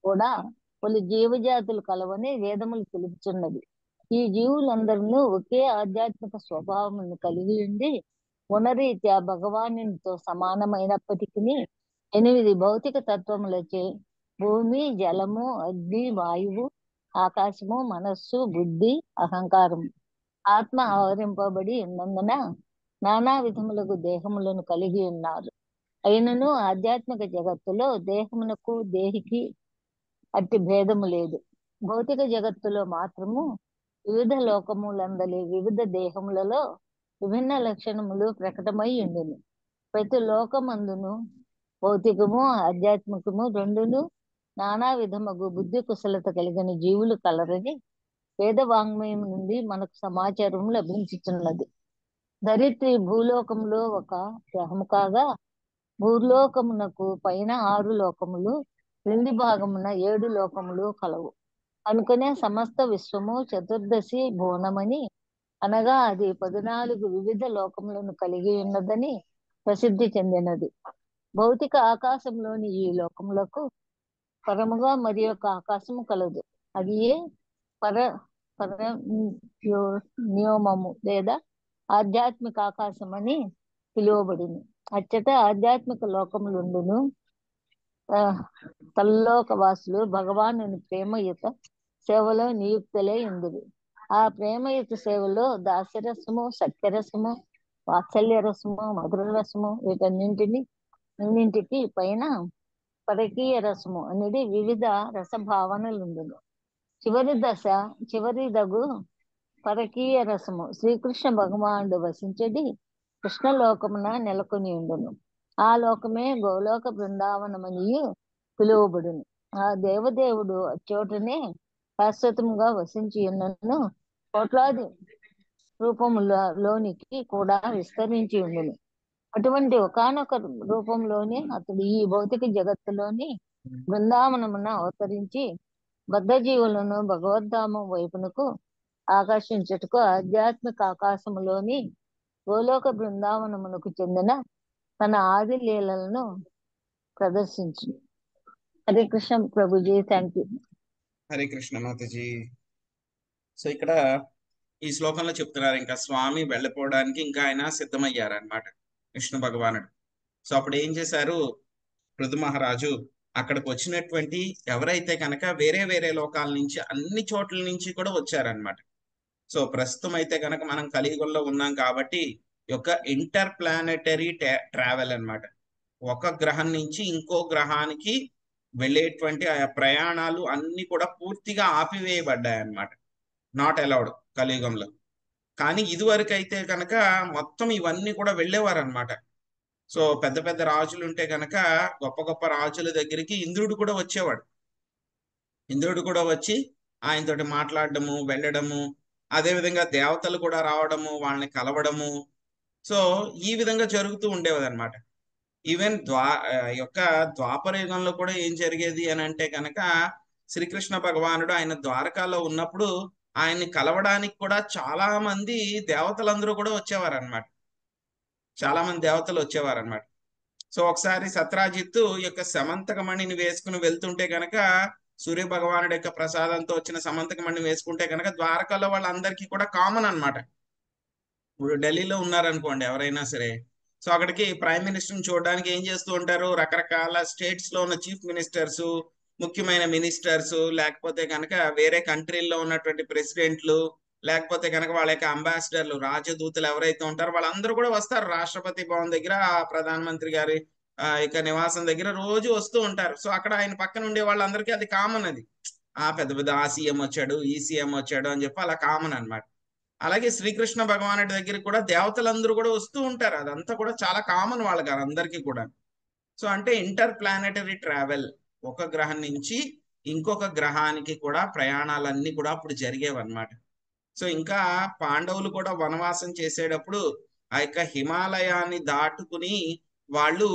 [SPEAKER 8] కూడా పలు జీవజాతులు కలవని వేదములు తెలుపుచున్నది. ఈ జీవులందరూ ఒకే ఆధ్యాత్మిక స్వభావమును కలిగి ఉండి గుణరీత్యా భగవానునితో సమానమైనప్పటికీ 8 భౌతిక తత్వములచే భూమి, జలము, అగ్ని, వాయువు, ఆకాశము, మనస్సు, బుద్ధి, అహంకారము, ఆత్మ ఆవరింపబడి ఉన్నందున నానా విధములకు దేహములను కలిగి ఉన్నారు. అయినను ఆధ్యాత్మిక జగత్తులో దేహమునకు దేహికి అట్టి భేదము లేదు. భౌతిక జగత్తులో మాత్రము వివిధ లోకములందలి వివిధ దేహములలో విభిన్న లక్షణములు ప్రకటమై ఉండును. ప్రతి లోకమందును భౌతికము, ఆధ్యాత్మికము రెండును నానా విధముగు బుద్ధి కుశలత కలిగిన జీవులు కలరని వేద వాంగ్మయం నుండి మనకు సమాచారం లభించుతున్నది. ధరిత్రి భూలోకంలో ఒక గ్రహము కాగా భూలోకమునకు పైన 6 లోకములు, క్రింది భాగమున 7 లోకములు కలవు. అనుకునే సమస్త విశ్వము చతుర్దశి భువనమని, అనగా అది 14 వివిధ లోకములను కలిగి ఉన్నదని ప్రసిద్ధి చెందినది. భౌతిక ఆకాశంలోని ఈ లోకములకు పరముగా మరి యొక్క ఆకాశము కలదు. అది ఏ నియోమము లేదా ఆధ్యాత్మిక ఆకాశం అని పిలువబడింది. అచ్చట ఆధ్యాత్మిక లోకములుండును. తల్లోక వాసులు భగవానుని ప్రేమయుత సేవలో నియుక్తులై ఉండును. ఆ ప్రేమయుత సేవలో దాస్యరసము, సత్యరసము, వాత్సల్య రసము, మధుర రసము వీటన్నింటికి పైన పరకీయ రసము అనేది వివిధ రసభావనలుండును. చివరిదగు పరకీయ రసము శ్రీకృష్ణ భగవానుడు వసించడి కృష్ణలోకమున నెలకొని ఉండును. ఆ లోకమే గోలోక బృందావనమనియు పిలువబడును. ఆ దేవదేవుడు అచ్చోటనే శాశ్వతంగా వసించి ఉన్నను కోట్లాది రూపములలోనికి కూడా విస్తరించి ఉండును. అటువంటి ఒకానొక రూపంలోనే అతడు ఈ భౌతిక జగత్తులోని బృందావనమున అవతరించి బద్ధజీవులను భగవద్ధామం వైపునకు ఆకర్షించుటకు ఆధ్యాత్మిక ఆకాశములోని గోలోక బృందావనమునకు చెందిన తన ఆది లీలలను ప్రదర్శించు. Hare Krishna Prabhuji, thank you.
[SPEAKER 2] Hare Krishna Mataji. So ఇక్కడ ఈ శ్లోకంలో చెప్తున్నారు, ఇంకా స్వామి వెళ్ళిపోవడానికి ఇంకా ఆయన సిద్ధమయ్యారనమాట విష్ణు భగవానుడు. సో అప్పుడు ఏం చేశారు, పృథు మహారాజు అక్కడికి వచ్చినటువంటి ఎవరైతే కనుక వేరే వేరే లోకాల నుంచి అన్ని చోట్ల నుంచి కూడా వచ్చారనమాట. సో ప్రస్తుతం అయితే కనుక మనం కలియుగంలో ఉన్నాం కాబట్టి యొక్క ఇంటర్ ప్లానెటరీ ట్రావెల్ అన్నమాట. ఒక గ్రహం నుంచి ఇంకో గ్రహానికి వెళ్ళేటువంటి ఆ ప్రయాణాలు అన్ని కూడా పూర్తిగా ఆపివేయబడ్డాయి అన్నమాట. నాట్ అలౌడ్ కలియుగంలో. కానీ ఇదివరకు అయితే కనుక మొత్తం ఇవన్నీ కూడా వెళ్ళేవారు అనమాట. సో పెద్ద పెద్ద రాజులు ఉంటే కనుక గొప్ప గొప్ప రాజుల దగ్గరికి ఇంద్రుడు కూడా వచ్చేవాడు. ఇంద్రుడు కూడా వచ్చి ఆయనతోటి మాట్లాడడము, వెళ్ళడము, అదే విధంగా దేవతలు కూడా రావడము, వాళ్ళని కలవడము. సో ఈ విధంగా జరుగుతూ ఉండేది అనమాట. ఈవెన్ యొక్క ద్వాపర యుగంలో కూడా ఏం జరిగేది అని అంటే కనుక శ్రీకృష్ణ భగవానుడు ఆయన ద్వారకాలో ఉన్నప్పుడు ఆయన్ని కలవడానికి కూడా చాలా మంది దేవతలందరూ కూడా వచ్చేవారు అనమాట. చాలా మంది దేవతలు వచ్చేవారు అనమాట. సో ఒకసారి సత్రాజిత్తు యొక్క సమంతకమణిని వేసుకుని వెళ్తుంటే కనుక సూర్య భగవానుడి యొక్క ప్రసాదంతో వచ్చిన సమంతకమణిని వేసుకుంటే కనుక ద్వారకాలో వాళ్ళందరికీ కూడా కామన్ అనమాట. ఇప్పుడు ఢిల్లీలో ఉన్నారనుకోండి ఎవరైనా సరే, సో అక్కడికి ప్రైమ్ మినిస్టర్ని చూడడానికి ఏం చేస్తూ ఉంటారు, రకరకాల స్టేట్స్ లో ఉన్న చీఫ్ మినిస్టర్స్, ముఖ్యమైన మినిస్టర్స్, లేకపోతే కనుక వేరే కంట్రీల్లో ఉన్నటువంటి ప్రెసిడెంట్లు, లేకపోతే కనుక వాళ్ళ యొక్క అంబాసిడర్లు, రాజదూతలు ఎవరైతే ఉంటారో వాళ్ళందరూ కూడా వస్తారు రాష్ట్రపతి భవన్ దగ్గర, ప్రధానమంత్రి గారి ఇక నివాసం దగ్గర రోజు వస్తూ ఉంటారు. సో అక్కడ ఆయన పక్కన ఉండే వాళ్ళందరికీ అది కామన్. అది పెద్ద పెద్ద ఆ సీఎం వచ్చాడు, ఈ సీఎం వచ్చాడు అని చెప్పి అలా కామన్ అనమాట. అలాగే శ్రీకృష్ణ భగవానుడి దగ్గరికి కూడా దేవతలందరూ కూడా వస్తూ ఉంటారు. అదంతా కూడా చాలా కామన్ వాళ్ళకి అందరికీ కూడా. సో అంటే ఇంటర్ ప్లానెటరీ ట్రావెల్, ఒక గ్రహం నుంచి ఇంకొక గ్రహానికి కూడా ప్రయాణాలన్నీ కూడా అప్పుడు జరిగేవన్నమాట. సో ఇంకా పాండవులు కూడా వనవాసం చేసేటప్పుడు ఆ యొక్క హిమాలయాన్ని దాటుకుని వాళ్ళు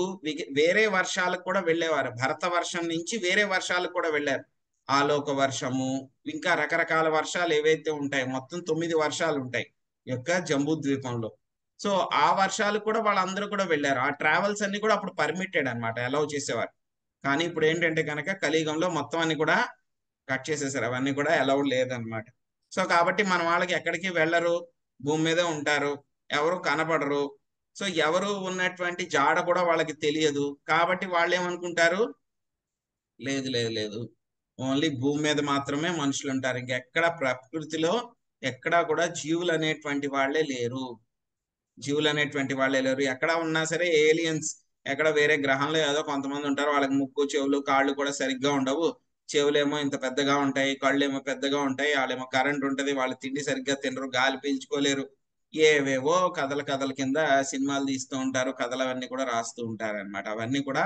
[SPEAKER 2] వేరే వర్షాలకు కూడా వెళ్ళేవారు. భరత వర్షం నుంచి వేరే వర్షాలకు కూడా వెళ్ళారు. ఆలోక వర్షము, ఇంకా రకరకాల వర్షాలు ఏవైతే ఉంటాయి, మొత్తం 9 వర్షాలు ఉంటాయి యొక్క జంబూ ద్వీపంలో. సో ఆ వర్షాలు కూడా వాళ్ళందరూ కూడా వెళ్ళారు. ఆ ట్రావెల్స్ అన్ని కూడా అప్పుడు పర్మిటెడ్ అనమాట, అలౌ చేసేవారు. కానీ ఇప్పుడు ఏంటంటే కనుక కలియుగంలో మొత్తం అన్ని కూడా కట్ చేసేసారు, అవన్నీ కూడా అలౌడ్ లేదనమాట. సో కాబట్టి మన వాళ్ళకి ఎక్కడికి వెళ్ళరు, భూమి మీదే ఉంటారు, ఎవరు కనపడరు. సో ఎవరు ఉన్నటువంటి జాడ కూడా వాళ్ళకి తెలియదు. కాబట్టి వాళ్ళు ఏమనుకుంటారు, లేదు లేదు లేదు, ఓన్లీ భూమి మీద మాత్రమే మనుషులు ఉంటారు, ఇంకెక్కడ ప్రకృతిలో ఎక్కడా కూడా జీవులు అనేటువంటి వాళ్ళే లేరు. ఎక్కడ ఉన్నా సరే ఏలియన్స్, ఎక్కడ వేరే గ్రహంలో ఏదో కొంతమంది ఉంటారు, వాళ్ళకి ముక్కు, చెవులు, కాళ్ళు కూడా సరిగ్గా ఉండవు. చెవులేమో ఇంత పెద్దగా ఉంటాయి, కళ్ళు ఏమో పెద్దగా ఉంటాయి, వాళ్ళేమో కరెంట్ ఉంటది, వాళ్ళు తిండి సరిగ్గా తినరు, గాలి పీల్చుకోలేరు, ఏవేవో కథల కింద సినిమాలు తీస్తూ ఉంటారు, కథలు అవన్నీ కూడా రాస్తూ ఉంటారు అనమాట. అవన్నీ కూడా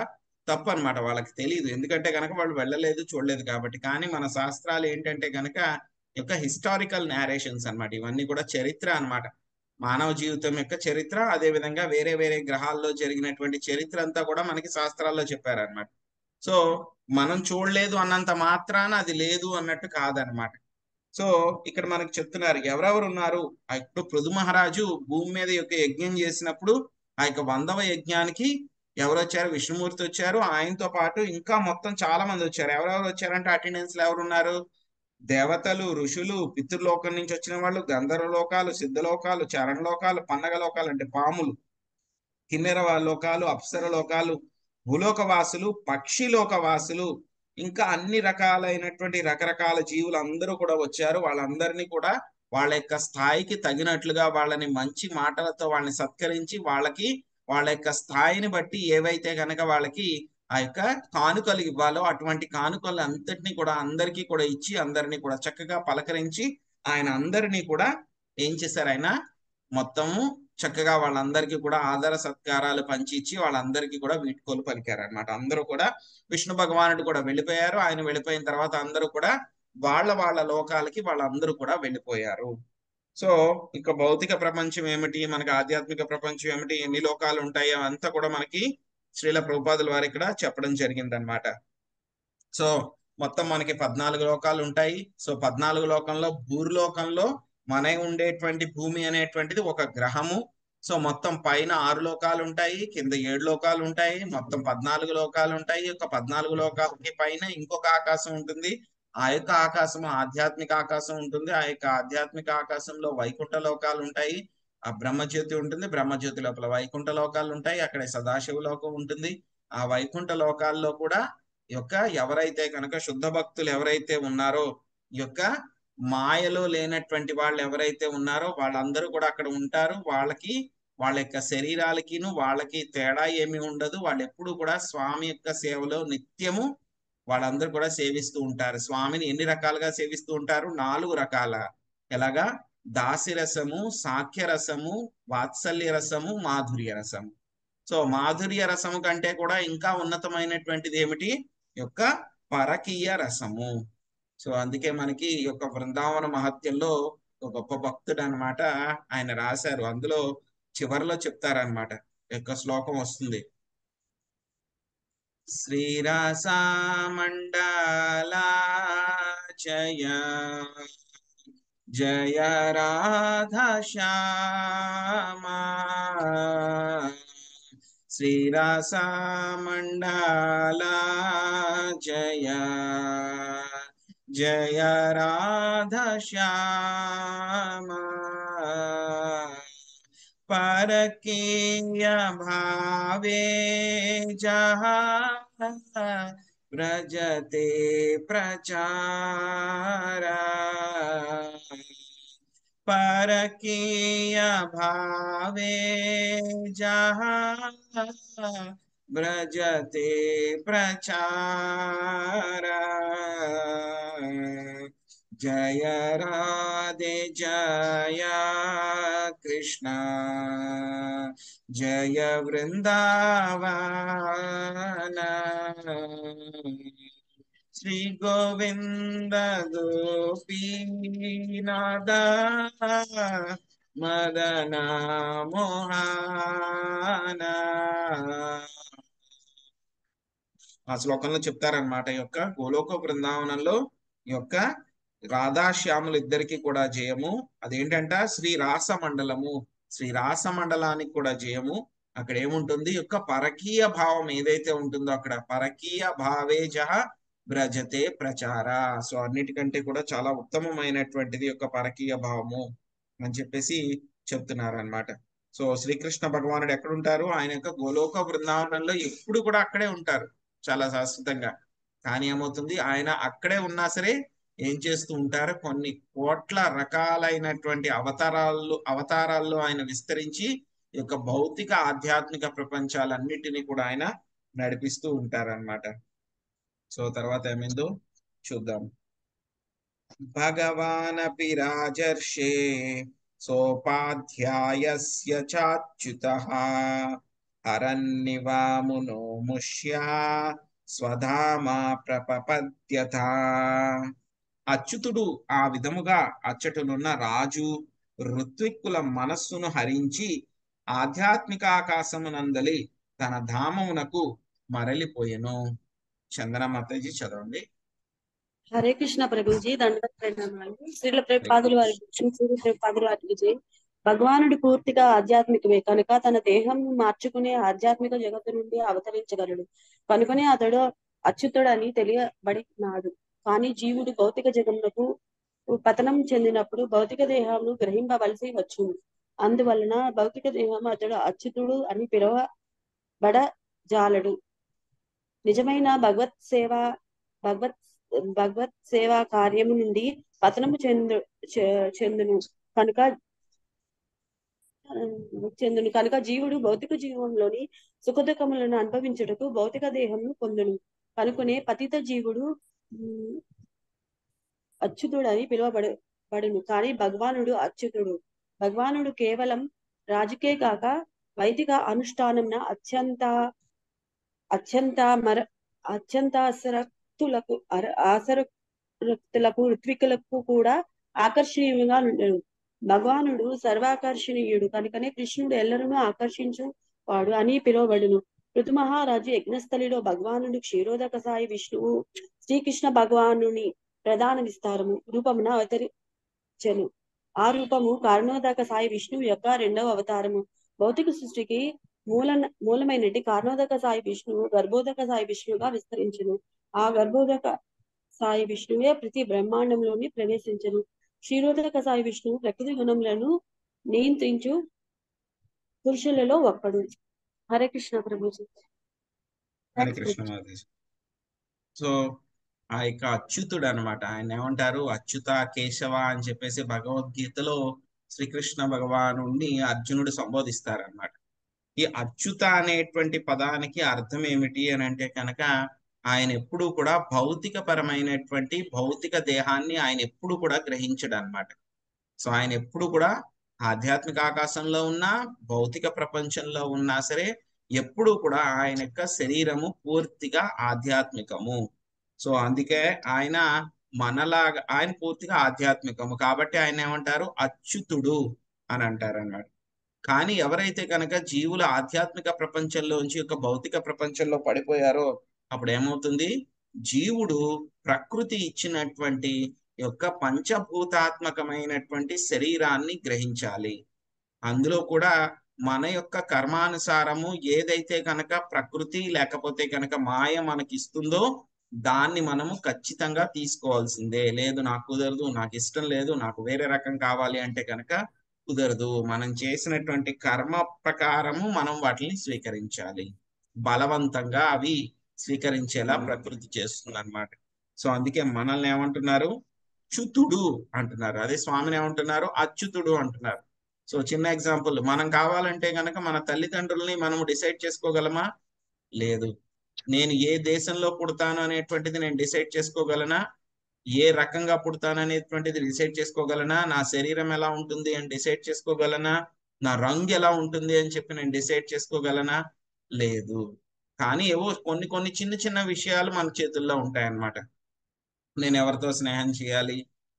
[SPEAKER 2] తప్పు అనమాట, వాళ్ళకి తెలియదు. ఎందుకంటే కనుక వాళ్ళు వెళ్ళలేదు, చూడలేదు కాబట్టి. కానీ మన శాస్త్రాలు ఏంటంటే కనుక యొక్క హిస్టారికల్ నేరేషన్స్ అన్నమాట. ఇవన్నీ కూడా చరిత్ర అన్నమాట, మానవ జీవితం యొక్క చరిత్ర. అదే విధంగా వేరే వేరే గ్రహాల్లో జరిగినటువంటి చరిత్ర అంతా కూడా మనకి శాస్త్రాల్లో చెప్పారనమాట. సో మనం చూడలేదు అన్నంత మాత్రాన అది లేదు అన్నట్టు కాదనమాట. సో ఇక్కడ మనకి చెప్తున్నారు ఎవరెవరు ఉన్నారు. ఇప్పుడు పృథు మహారాజు భూమి మీద యొక్క యజ్ఞం చేసినప్పుడు ఆ యొక్క 100వ యజ్ఞానికి ఎవరు వచ్చారు, విష్ణుమూర్తి వచ్చారు, ఆయనతో పాటు ఇంకా మొత్తం చాలా మంది వచ్చారు. ఎవరెవరు వచ్చారంటే అటెండెన్స్ లో ఎవరున్నారు, దేవతలు, ఋషులు, పితృలోకం నుంచి వచ్చిన వాళ్ళు, గంధర్వ లోకాలు, సిద్ధలోకాలు, చరణ లోకాలు, పన్నగ లోకాలు అంటే పాములు, కిన్నెర లోకాలు, అప్సర లోకాలు, భూలోక వాసులు, పక్షిలోక వాసులు, ఇంకా అన్ని రకాలైనటువంటి రకరకాల జీవులు అందరూ కూడా వచ్చారు. వాళ్ళందరినీ కూడా వాళ్ళ యొక్క స్థాయికి తగినట్లుగా వాళ్ళని మంచి మాటలతో వాళ్ళని సత్కరించి వాళ్ళ యొక్క స్థాయిని బట్టి ఏవైతే కనుక వాళ్ళకి ఆ యొక్క కానుకలు ఇవ్వాలో అటువంటి కానుకలు అంతటినీ కూడా అందరికీ కూడా ఇచ్చి అందరినీ కూడా చక్కగా పలకరించి ఆయన అందరినీ కూడా ఏం చేశారు, ఆయన మొత్తము చక్కగా వాళ్ళందరికీ కూడా ఆదర సత్కారాలు పంచి ఇచ్చి వాళ్ళందరికీ కూడా వీడ్కోలు పలికారు అనమాట. అందరూ కూడా విష్ణు భగవానుడు కూడా వెళ్ళిపోయారు. ఆయన వెళ్ళిపోయిన తర్వాత అందరూ కూడా వాళ్ళ లోకాలకి వాళ్ళందరూ కూడా వెళ్ళిపోయారు. సో ఇక భౌతిక ప్రపంచం ఏమిటి, మనకి ఆధ్యాత్మిక ప్రపంచం ఏమిటి, ఎన్ని లోకాలు ఉంటాయో అంతా కూడా మనకి శ్రీల ప్రభుపాదుల వారు ఇక్కడ చెప్పడం జరిగింది అనమాట. సో మొత్తం మనకి 14 లోకాలు ఉంటాయి. సో 14 లోకంలో భూలోకంలో మన ఉండేటువంటి భూమి అనేటువంటిది ఒక గ్రహము. సో మొత్తం పైన 6 లోకాలు ఉంటాయి, కింద 7 లోకాలు ఉంటాయి, మొత్తం 14 లోకాలు ఉంటాయి. ఒక 14 లోకాలకి పైన ఇంకొక ఆకాశం ఉంటుంది. ఆ యొక్క ఆకాశం ఆధ్యాత్మిక ఆకాశం ఉంటుంది. ఆ యొక్క ఆధ్యాత్మిక ఆకాశంలో వైకుంఠ లోకాలు ఉంటాయి. ఆ బ్రహ్మజ్యోతి ఉంటుంది. బ్రహ్మజ్యోతి లోపల వైకుంఠ లోకాలు ఉంటాయి. అక్కడ సదాశివ లోకం ఉంటుంది. ఆ వైకుంఠ లోకాల్లో కూడా యొక్క ఎవరైతే కనుక శుద్ధ భక్తులు ఎవరైతే ఉన్నారో, ఈ యొక్క మాయలో లేనటువంటి వాళ్ళు ఎవరైతే ఉన్నారో వాళ్ళందరూ కూడా అక్కడ ఉంటారు. వాళ్ళ యొక్క శరీరాలకిను వాళ్ళకి తేడా ఏమీ ఉండదు. వాళ్ళు ఎప్పుడు కూడా స్వామి యొక్క సేవలో నిత్యము వాళ్ళందరూ కూడా సేవిస్తూ ఉంటారు. స్వామిని ఎన్ని రకాలుగా సేవిస్తూ ఉంటారు? 4 రకాల. ఎలాగా? దాసిరసము, సాఖ్యరసము, వాత్సల్య రసము, మాధుర్య రసము. సో మాధుర్య రసము కంటే కూడా ఇంకా ఉన్నతమైనటువంటిది ఏమిటి? యొక్క పరకీయ రసము. సో అందుకే మనకి ఈ యొక్క బృందావన మహత్యంలో ఒక గొప్ప భక్తుడు అనమాట ఆయన రాశారు. అందులో చివరిలో చెప్తారనమాట, యొక్క శ్లోకం వస్తుంది. శ్రీరస మండలా జయ జయ రాధా శ్యామా, శ్రీరస మండలా జయ జయ రాధా శ్యామా, परकीय भावे जहा व्रजते प्रचारा, परकीय भावे जहा व्रजते प्रचारा, जय राधे जय कृष्ण जय वृंदावन, श्री गोविंद गोपीनाथ मदन मोहन. ఆ శ్లోకంలో చెప్తారనమాట, యొక్క గోలోక బృందావనంలో యొక్క రాధాశ్యాములు ఇద్దరికి కూడా జయము. అదేంటంట? శ్రీ రాస మండలము, శ్రీ రాస మండలానికి కూడా జయము. అక్కడ ఏముంటుంది? యొక్క పరకీయ భావం ఏదైతే ఉంటుందో అక్కడ పరకీయ భావేజ బ్రజతే ప్రచార. సో అన్నిటికంటే కూడా చాలా ఉత్తమమైనటువంటిది యొక్క పరకీయ భావము అని చెప్పేసి చెప్తున్నారు అనమాట. సో శ్రీకృష్ణ భగవానుడు ఎక్కడుంటారు? ఆయన యొక్క గోలోక బృందావనంలో ఎప్పుడు కూడా అక్కడే ఉంటారు, చాలా శాశ్వతంగా. కానీ ఏమవుతుంది, ఆయన అక్కడే ఉన్నా సరే ఏం చేస్తూ ఉంటారు? కొన్ని కోట్ల రకాలైనటువంటి అవతారాల్లో ఆయన విస్తరించి ఈ యొక్క భౌతిక ఆధ్యాత్మిక ప్రపంచాలన్నిటినీ కూడా ఆయన నడిపిస్తూ ఉంటారన్నమాట. సో తర్వాత ఏమైందో చూద్దాం. భగవానపి రాజర్షే సోపాధ్యాయస్య చాచ్యుతః హరన్నివామునో ముష్యా స్వధామా ప్రపపద్యత. అచ్యుతుడు ఆ విధముగా అచ్చటనున్న రాజు ఋత్విక్కుల మనస్సును హరించి ఆధ్యాత్మిక ఆకాశమునందలి తన ధామమునకు మరలిపోయెను. చందన మాతాజీ చదవండి.
[SPEAKER 9] హరే కృష్ణ ప్రభుజీ, దండవత్ ప్రణామాలు. శ్రీల ప్రభుపాదుల వారి శ్రీల ప్రభుపాదుల వారికి జై. భగవానుడు పూర్తిగా ఆధ్యాత్మికమే కనుక తన దేహం మార్చుకునే ఆధ్యాత్మిక జగత్తు నుండి అవతరించగలడు. కనుకనే అతడు అచ్యుతుడని తెలియబడినాడు. కానీ జీవుడు భౌతిక జగమునకు పతనం చెందినప్పుడు భౌతిక దేహమును గ్రహింపవలసి వచ్చును. అందువలన భౌతిక దేహం అతడు అచ్యుతుడు అని పిలువబడజాలడు. నిజమైన భగవత్ సేవా కార్యము నుండి పతనము చెందును కనుక జీవుడు భౌతిక జీవంలోని సుఖదుఖములను అనుభవించుటకు భౌతిక దేహమును పొందును. కనుకనే పతిత జీవుడు అచ్యుతుడని పిలువబడును. కానీ భగవానుడు అచ్యుతుడు. భగవానుడు కేవలం రాజకీయ కాక వైదిక అనుష్ఠానమున ఆసక్తులకు ఋత్వికులకు కూడా ఆకర్షణీయంగా ఉండడు. భగవానుడు సర్వాకర్షణీయుడు కనుకనే కృష్ణుడు ఎల్లరూ ఆకర్షించువాడు అని పిలువబడును. ఋతు మహారాజు యజ్ఞస్థలిలో భగవానుడు క్షీరోదక సాయి విష్ణువు శ్రీకృష్ణ భగవానుని ప్రధాన విస్తారము రూపమున అవతరించెను. ఆ రూపము కారణోదక సాయి విష్ణువు యొక్క రెండవ అవతారము. భౌతిక సృష్టికి మూలమైనటి కారణోదక సాయి విష్ణువు గర్భోదక సాయి విష్ణువుగా విస్తరించును. ఆ గర్భోదక సాయి విష్ణువే ప్రతి బ్రహ్మాండంలోని ప్రవేశించను. క్షీరోదక సాయి విష్ణువు ప్రకృతి గుణములను నియంత్రించు పురుషులలో ఒక్కడు. హరే కృష్ణ ప్రభుజీ.
[SPEAKER 2] హరే కృష్ణ మాతాజీ. సో ఆ యొక్క అచ్యుతుడు అనమాట, ఆయన ఏమంటారు, అచ్యుత కేశవ అని చెప్పేసి భగవద్గీతలో శ్రీకృష్ణ భగవానుడిని అర్జునుడు సంబోధిస్తారనమాట. ఈ అచ్యుత అనేటువంటి పదానికి అర్థం ఏమిటి అని అంటే కనుక ఆయన ఎప్పుడు కూడా భౌతిక పరమైనటువంటి భౌతిక దేహాన్ని ఆయన ఎప్పుడు కూడా గ్రహించడు అనమాట. సో ఆయన ఎప్పుడు కూడా ఆధ్యాత్మిక ఆకాశంలో ఉన్నా భౌతిక ప్రపంచంలో ఉన్నా సరే ఎప్పుడు కూడా ఆయన యొక్క శరీరము పూర్తిగా ఆధ్యాత్మికము. సో అందుకే ఆయన మనలాగా ఆయన పూర్తిగా ఆధ్యాత్మికము కాబట్టి ఆయన ఏమంటారు, అచ్యుతుడు అని అంటారు అన్నమాట. కానీ ఎవరైతే కనుక జీవుల ఆధ్యాత్మిక ప్రపంచంలోంచి యొక్క భౌతిక ప్రపంచంలో పడిపోయారో అప్పుడు ఏమవుతుంది, జీవుడు ప్రకృతి ఇచ్చినటువంటి యొక్క పంచభూతాత్మకమైనటువంటి శరీరాన్ని గ్రహించాలి. అందులో కూడా మన యొక్క కర్మానుసారము ఏదైతే కనుక ప్రకృతి లేకపోతే కనుక మాయ మనకి ఇస్తుందో దాన్ని మనము ఖచ్చితంగా తీసుకోవాల్సిందే. లేదు నాకు కుదరదు, నాకు ఇష్టం లేదు, నాకు వేరే రకం కావాలి అంటే కనుక కుదరదు. మనం చేసినటువంటి కర్మ ప్రకారము మనం వాటిని స్వీకరించాలి. బలవంతంగా అవి స్వీకరించేలా ప్రకృతి చేస్తుంది అన్నమాట. సో అందుకే మనల్ని ఏమంటున్నారు, చ్యుతుడు అంటున్నారు. అదే స్వామిని ఏమంటున్నారు, అచ్యుతుడు అంటున్నారు. సో చిన్న ఎగ్జాంపుల్, మనం కావాలంటే కనుక మన తల్లిదండ్రుల్ని మనము డిసైడ్ చేసుకోగలమా? లేదు. నేను ఏ దేశంలో పుడతాను అనేటువంటిది నేను డిసైడ్ చేసుకోగలనా? ఏ రకంగా పుడతాను అనేటువంటిది డిసైడ్ చేసుకోగలనా? నా శరీరం ఎలా ఉంటుంది అని డిసైడ్ చేసుకోగలనా? నా రంగు ఎలా ఉంటుంది అని చెప్పి నేను డిసైడ్ చేసుకోగలనా? లేదు. కానీ ఏవో కొన్ని చిన్న చిన్న విషయాలు మన చేతుల్లో ఉంటాయన్నమాట. నేను ఎవరితో స్నేహం చేయాలి,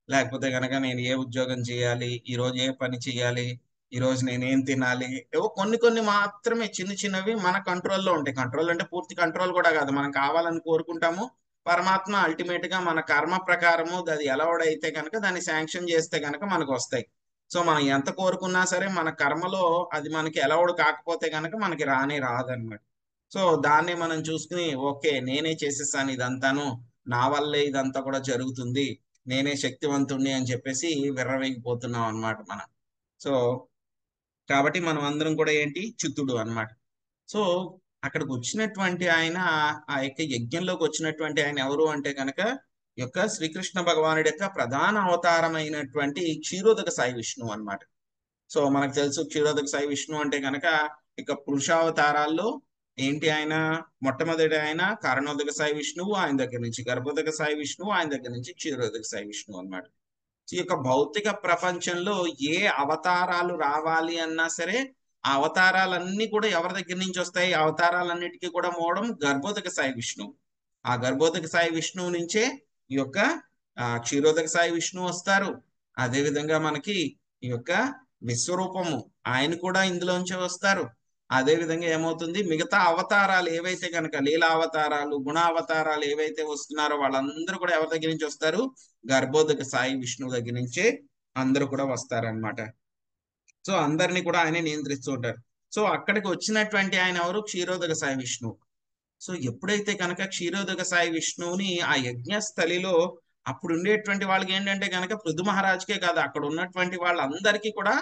[SPEAKER 2] లేకపోతే కనుక నేను ఏ ఉద్యోగం చేయాలి, ఈరోజు ఏ పని చేయాలి, ఈరోజు నేనేం తినాలి, ఏవో కొన్ని మాత్రమే చిన్న చిన్నవి మన కంట్రోల్లో ఉంటాయి. కంట్రోల్ అంటే పూర్తి కంట్రోల్ కూడా కాదు, మనం కావాలని కోరుకుంటాము. పరమాత్మ అల్టిమేట్ గా మన కర్మ ప్రకారము అది ఎలవడైతే కనుక దాన్ని శాంక్షన్ చేస్తే కనుక మనకు వస్తాయి. సో మనం ఎంత కోరుకున్నా సరే మన కర్మలో అది మనకి ఎలవడు కాకపోతే కనుక మనకి రాదన్నమాట. సో దాన్ని మనం చూసుకుని ఓకే నేనే చేసేసాను ఇదంతాను, నా వల్లే ఇదంతా కూడా జరుగుతుంది, నేనే శక్తివంతుణ్ణి అని చెప్పేసి విర్రవేగిపోతున్నాం అన్నమాట మనం. సో కాబట్టి మనం అందరం కూడా ఏంటి, చ్యుతుడు అన్నమాట. సో అక్కడికి వచ్చినటువంటి ఆయన, ఆ యొక్క యజ్ఞంలోకి వచ్చినటువంటి ఆయన ఎవరు అంటే కనుక ఈ యొక్క శ్రీకృష్ణ భగవానుడి యొక్క ప్రధాన అవతారమైనటువంటి క్షీరోదక సాయి విష్ణువు అన్నమాట. సో మనకు తెలుసు క్షీరోదక సాయి విష్ణువు అంటే కనుక ఇక పురుషావతారాల్లో ఏంటి, ఆయన మొట్టమొదటి ఆయన కారణోదక సాయి విష్ణువు, ఆయన దగ్గర నుంచి గర్భోదక సాయి విష్ణువు, ఆయన దగ్గర నుంచి క్షీరోదక సాయి విష్ణువు అన్నమాట. ఈ యొక్క భౌతిక ప్రపంచంలో ఏ అవతారాలు రావాలి అన్నా సరే ఆ అవతారాలన్నీ కూడా ఎవరి దగ్గర నుంచి వస్తాయి, అవతారాలన్నిటికీ కూడా మూలం గర్భోదక సాయి విష్ణువు. ఆ గర్భోదక సాయి విష్ణువు నుంచే ఈ యొక్క క్షీరోదక సాయి విష్ణువు వస్తారు. అదే విధంగా మనకి ఈ యొక్క విశ్వరూపము ఆయన కూడా ఇందులోంచే వస్తారు. అదే విధంగా ఏమవుతుంది, మిగతా అవతారాలు ఏవైతే కనుక లీలా అవతారాలు, గుణ అవతారాలు ఏవైతే వస్తున్నారో వాళ్ళందరూ కూడా ఎవరి దగ్గర నుంచి వస్తారు, గర్భోదక సాయి విష్ణువు దగ్గర నుంచే అందరూ కూడా వస్తారనమాట. సో అందరినీ కూడా ఆయన నియంత్రిస్తూ ఉంటారు. సో అక్కడికి వచ్చినటువంటి ఆయన ఎవరు, క్షీరోదక సాయి విష్ణువు. సో ఎప్పుడైతే కనుక క్షీరోదక సాయి విష్ణువుని ఆ యజ్ఞస్థలిలో అప్పుడు ఉండేటువంటి వాళ్ళకి ఏంటంటే కనుక పృథు మహారాజుకే కాదు, అక్కడ ఉన్నటువంటి వాళ్ళందరికీ కూడా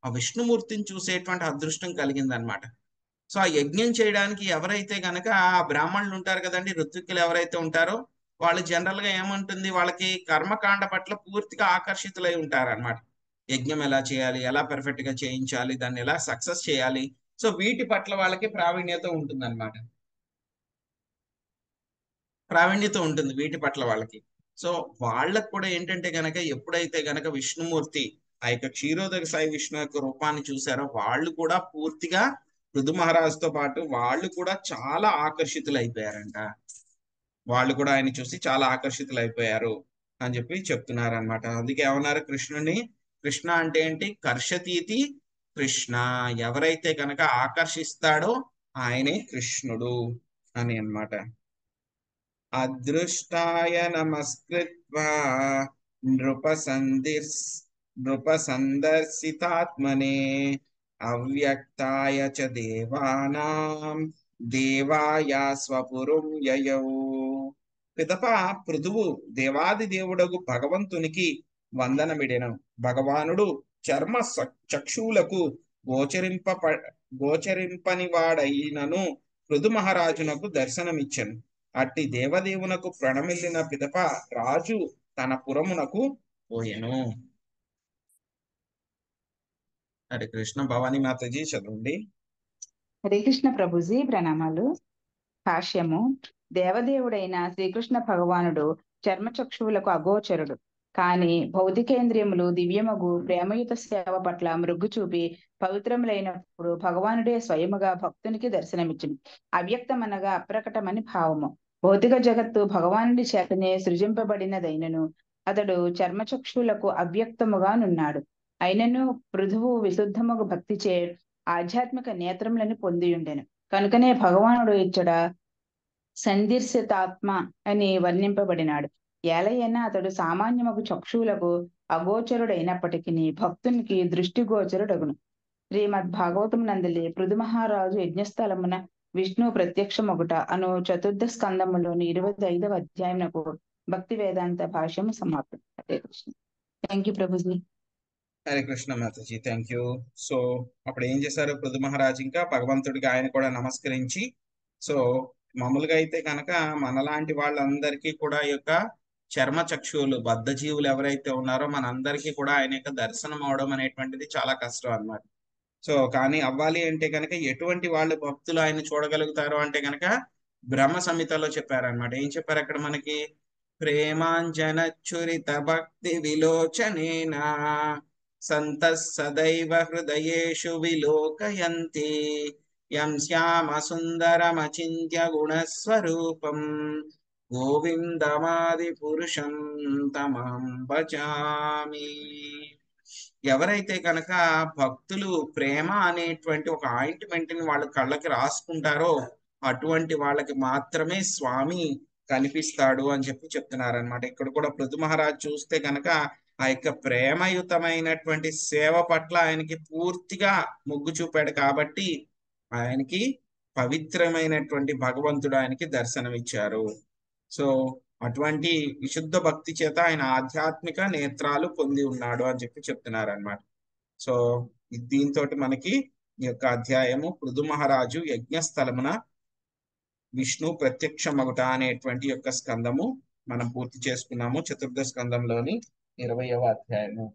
[SPEAKER 2] ఆ విష్ణుమూర్తిని చూసేటువంటి అదృష్టం కలిగిందనమాట. సో ఆ యజ్ఞం చేయడానికి ఎవరైతే గనక ఆ బ్రాహ్మణులు ఉంటారు కదండి, ఋత్విక్కులు ఎవరైతే ఉంటారో వాళ్ళు జనరల్ గా ఏముంటుంది, వాళ్ళకి కర్మకాండ పట్ల పూర్తిగా ఆకర్షితులై ఉంటారన్నమాట. యజ్ఞం ఎలా చేయాలి, ఎలా పర్ఫెక్ట్ గా చేయించాలి, దాన్ని ఎలా సక్సెస్ చేయాలి, సో వీటి పట్ల వాళ్ళకి ప్రావీణ్యత ఉంటుంది వీటి పట్ల వాళ్ళకి. సో వాళ్ళకు కూడా ఏంటంటే గనక ఎప్పుడైతే గనక విష్ణుమూర్తి ఆ యొక్క క్షీరోదక సాయి విష్ణు యొక్క రూపాన్ని చూసారో వాళ్ళు కూడా పూర్తిగా పృథు మహారాజుతో పాటు వాళ్ళు కూడా చాలా ఆకర్షితులు అయిపోయారంట. వాళ్ళు కూడా ఆయన చూసి చాలా ఆకర్షితులు అయిపోయారు అని చెప్పి చెప్తున్నారు అనమాట. అందుకే ఏమన్నారు కృష్ణుని, కృష్ణ అంటే ఏంటి, కర్షతీతి కృష్ణ, ఎవరైతే కనుక ఆకర్షిస్తాడో ఆయనే కృష్ణుడు అని అన్నమాట. అదృష్టాయ నమస్కృత్వా నృపసందర్శితాత్మనే అవ్యక్తాయ చ దేవానాం దేవాయ స్వపురం యయౌ. పిదప పృథువు దేవాది దేవుడగు భగవంతునికి వందనమిడెను. భగవానుడు చర్మ చక్షువులకు గోచరింపని వాడైనను పృథు మహారాజునకు దర్శనమిచ్చెను. అట్టి దేవదేవునకు ప్రణమిల్లిన పిదప రాజు తన పురమునకు పోయెను. హరే కృష్ణ. భవానీ మాతాజీ చదవండి.
[SPEAKER 10] హరే కృష్ణ ప్రభుజీ, ప్రణామాలు. భాష్యము. దేవదేవుడైన శ్రీకృష్ణ భగవానుడు చర్మచక్షువులకు అగోచరుడు, కాని భౌతికేంద్రియములు దివ్యమగు ప్రేమయుత సేవ పట్ల మృగ్గు చూపి పవిత్రములైనప్పుడు భగవానుడే స్వయముగా భక్తునికి దర్శనమిచ్చును. అవ్యక్తమనగా అప్రకటమని భావము. భౌతిక జగత్తు భగవానుడి చేతనే సృజింపబడినదైనను అతడు చర్మచక్షువులకు అవ్యక్తముగా నున్నాడు. అయినను పృథువు విశుద్ధముగు భక్తిచే ఆధ్యాత్మిక నేత్రములను పొందియుండెను. కనుకనే భగవానుడు ఇచ్చట సందీర్శితాత్మ అని వర్ణింపబడినాడు. ఏలయైనా అతడు సామాన్యమగు చక్షువులకు అగోచరుడైనప్పటికీ భక్తునికి దృష్టిగోచరుడగును. శ్రీమద్ భాగవతం నందలి పృథు మహారాజు యజ్ఞస్థలమున విష్ణు ప్రత్యక్షమొగుట అను 4వ స్కందములోని 25వ అధ్యాయమునకు భక్తి వేదాంత భాష్యము సమాప్తం. Hare Krishna. Thank you Prabhuji.
[SPEAKER 2] Hare Krishna Mataji, thank you. So అప్పుడు ఏం చేశారు పృథు మహారాజు, ఇంకా భగవంతుడికి ఆయన కూడా నమస్కరించి, సో మామూలుగా అయితే కనుక మనలాంటి వాళ్ళందరికీ కూడా ఈ యొక్క చర్మ చక్షువులు బద్ధజీవులు ఎవరైతే ఉన్నారో మనందరికీ కూడా ఆయన యొక్క దర్శనం అవడం అనేటువంటిది చాలా కష్టం అన్నమాట. సో కానీ అవ్వాలి అంటే కనుక ఎటువంటి వాళ్ళు భక్తులు ఆయన చూడగలుగుతారు అంటే కనుక బ్రహ్మ సంహితలో చెప్పారనమాట. ఏం చెప్పారు అక్కడ మనకి, ప్రేమాంజనచ్చురిత భక్తి విలోచనేనా సంతః సదైవ హృదయేషు విలోకయంతి యం శ్యామ సుందరమచింత్య గుణస్వరూపం గోవిందమాది పురుషం తమం భజామి. ఎవరైతే కనుక భక్తులు ప్రేమ అనేటువంటి ఒక ఆయింట్మెంట్ ని వాళ్ళ కళ్ళకి రాసుకుంటారో అటువంటి వాళ్ళకి మాత్రమే స్వామి కనిపిస్తాడు అని చెప్పి చెప్తున్నారనమాట. ఇక్కడ కూడా పృథు మహారాజు చూస్తే కనుక ఆ యొక్క ప్రేమయుతమైనటువంటి సేవ పట్ల ఆయనకి పూర్తిగా మొగ్గు చూపాడు కాబట్టి ఆయనకి పవిత్రమైనటువంటి భగవంతుడు ఆయనకి దర్శనమిచ్చారు. సో అటువంటి విశుద్ధ భక్తి చేత ఆయన ఆధ్యాత్మిక నేత్రాలు పొంది ఉన్నాడు అని చెప్పి చెప్తున్నారు అనమాట. సో దీంతో మనకి ఈ యొక్క అధ్యాయము పృథు మహారాజు యజ్ఞస్థలమున విష్ణు ప్రత్యక్షమగుట అనేటువంటి యొక్క స్కందము మనం పూర్తి చేసుకున్నాము. 4వ స్కందంలోని 20వ అధ్యాయము.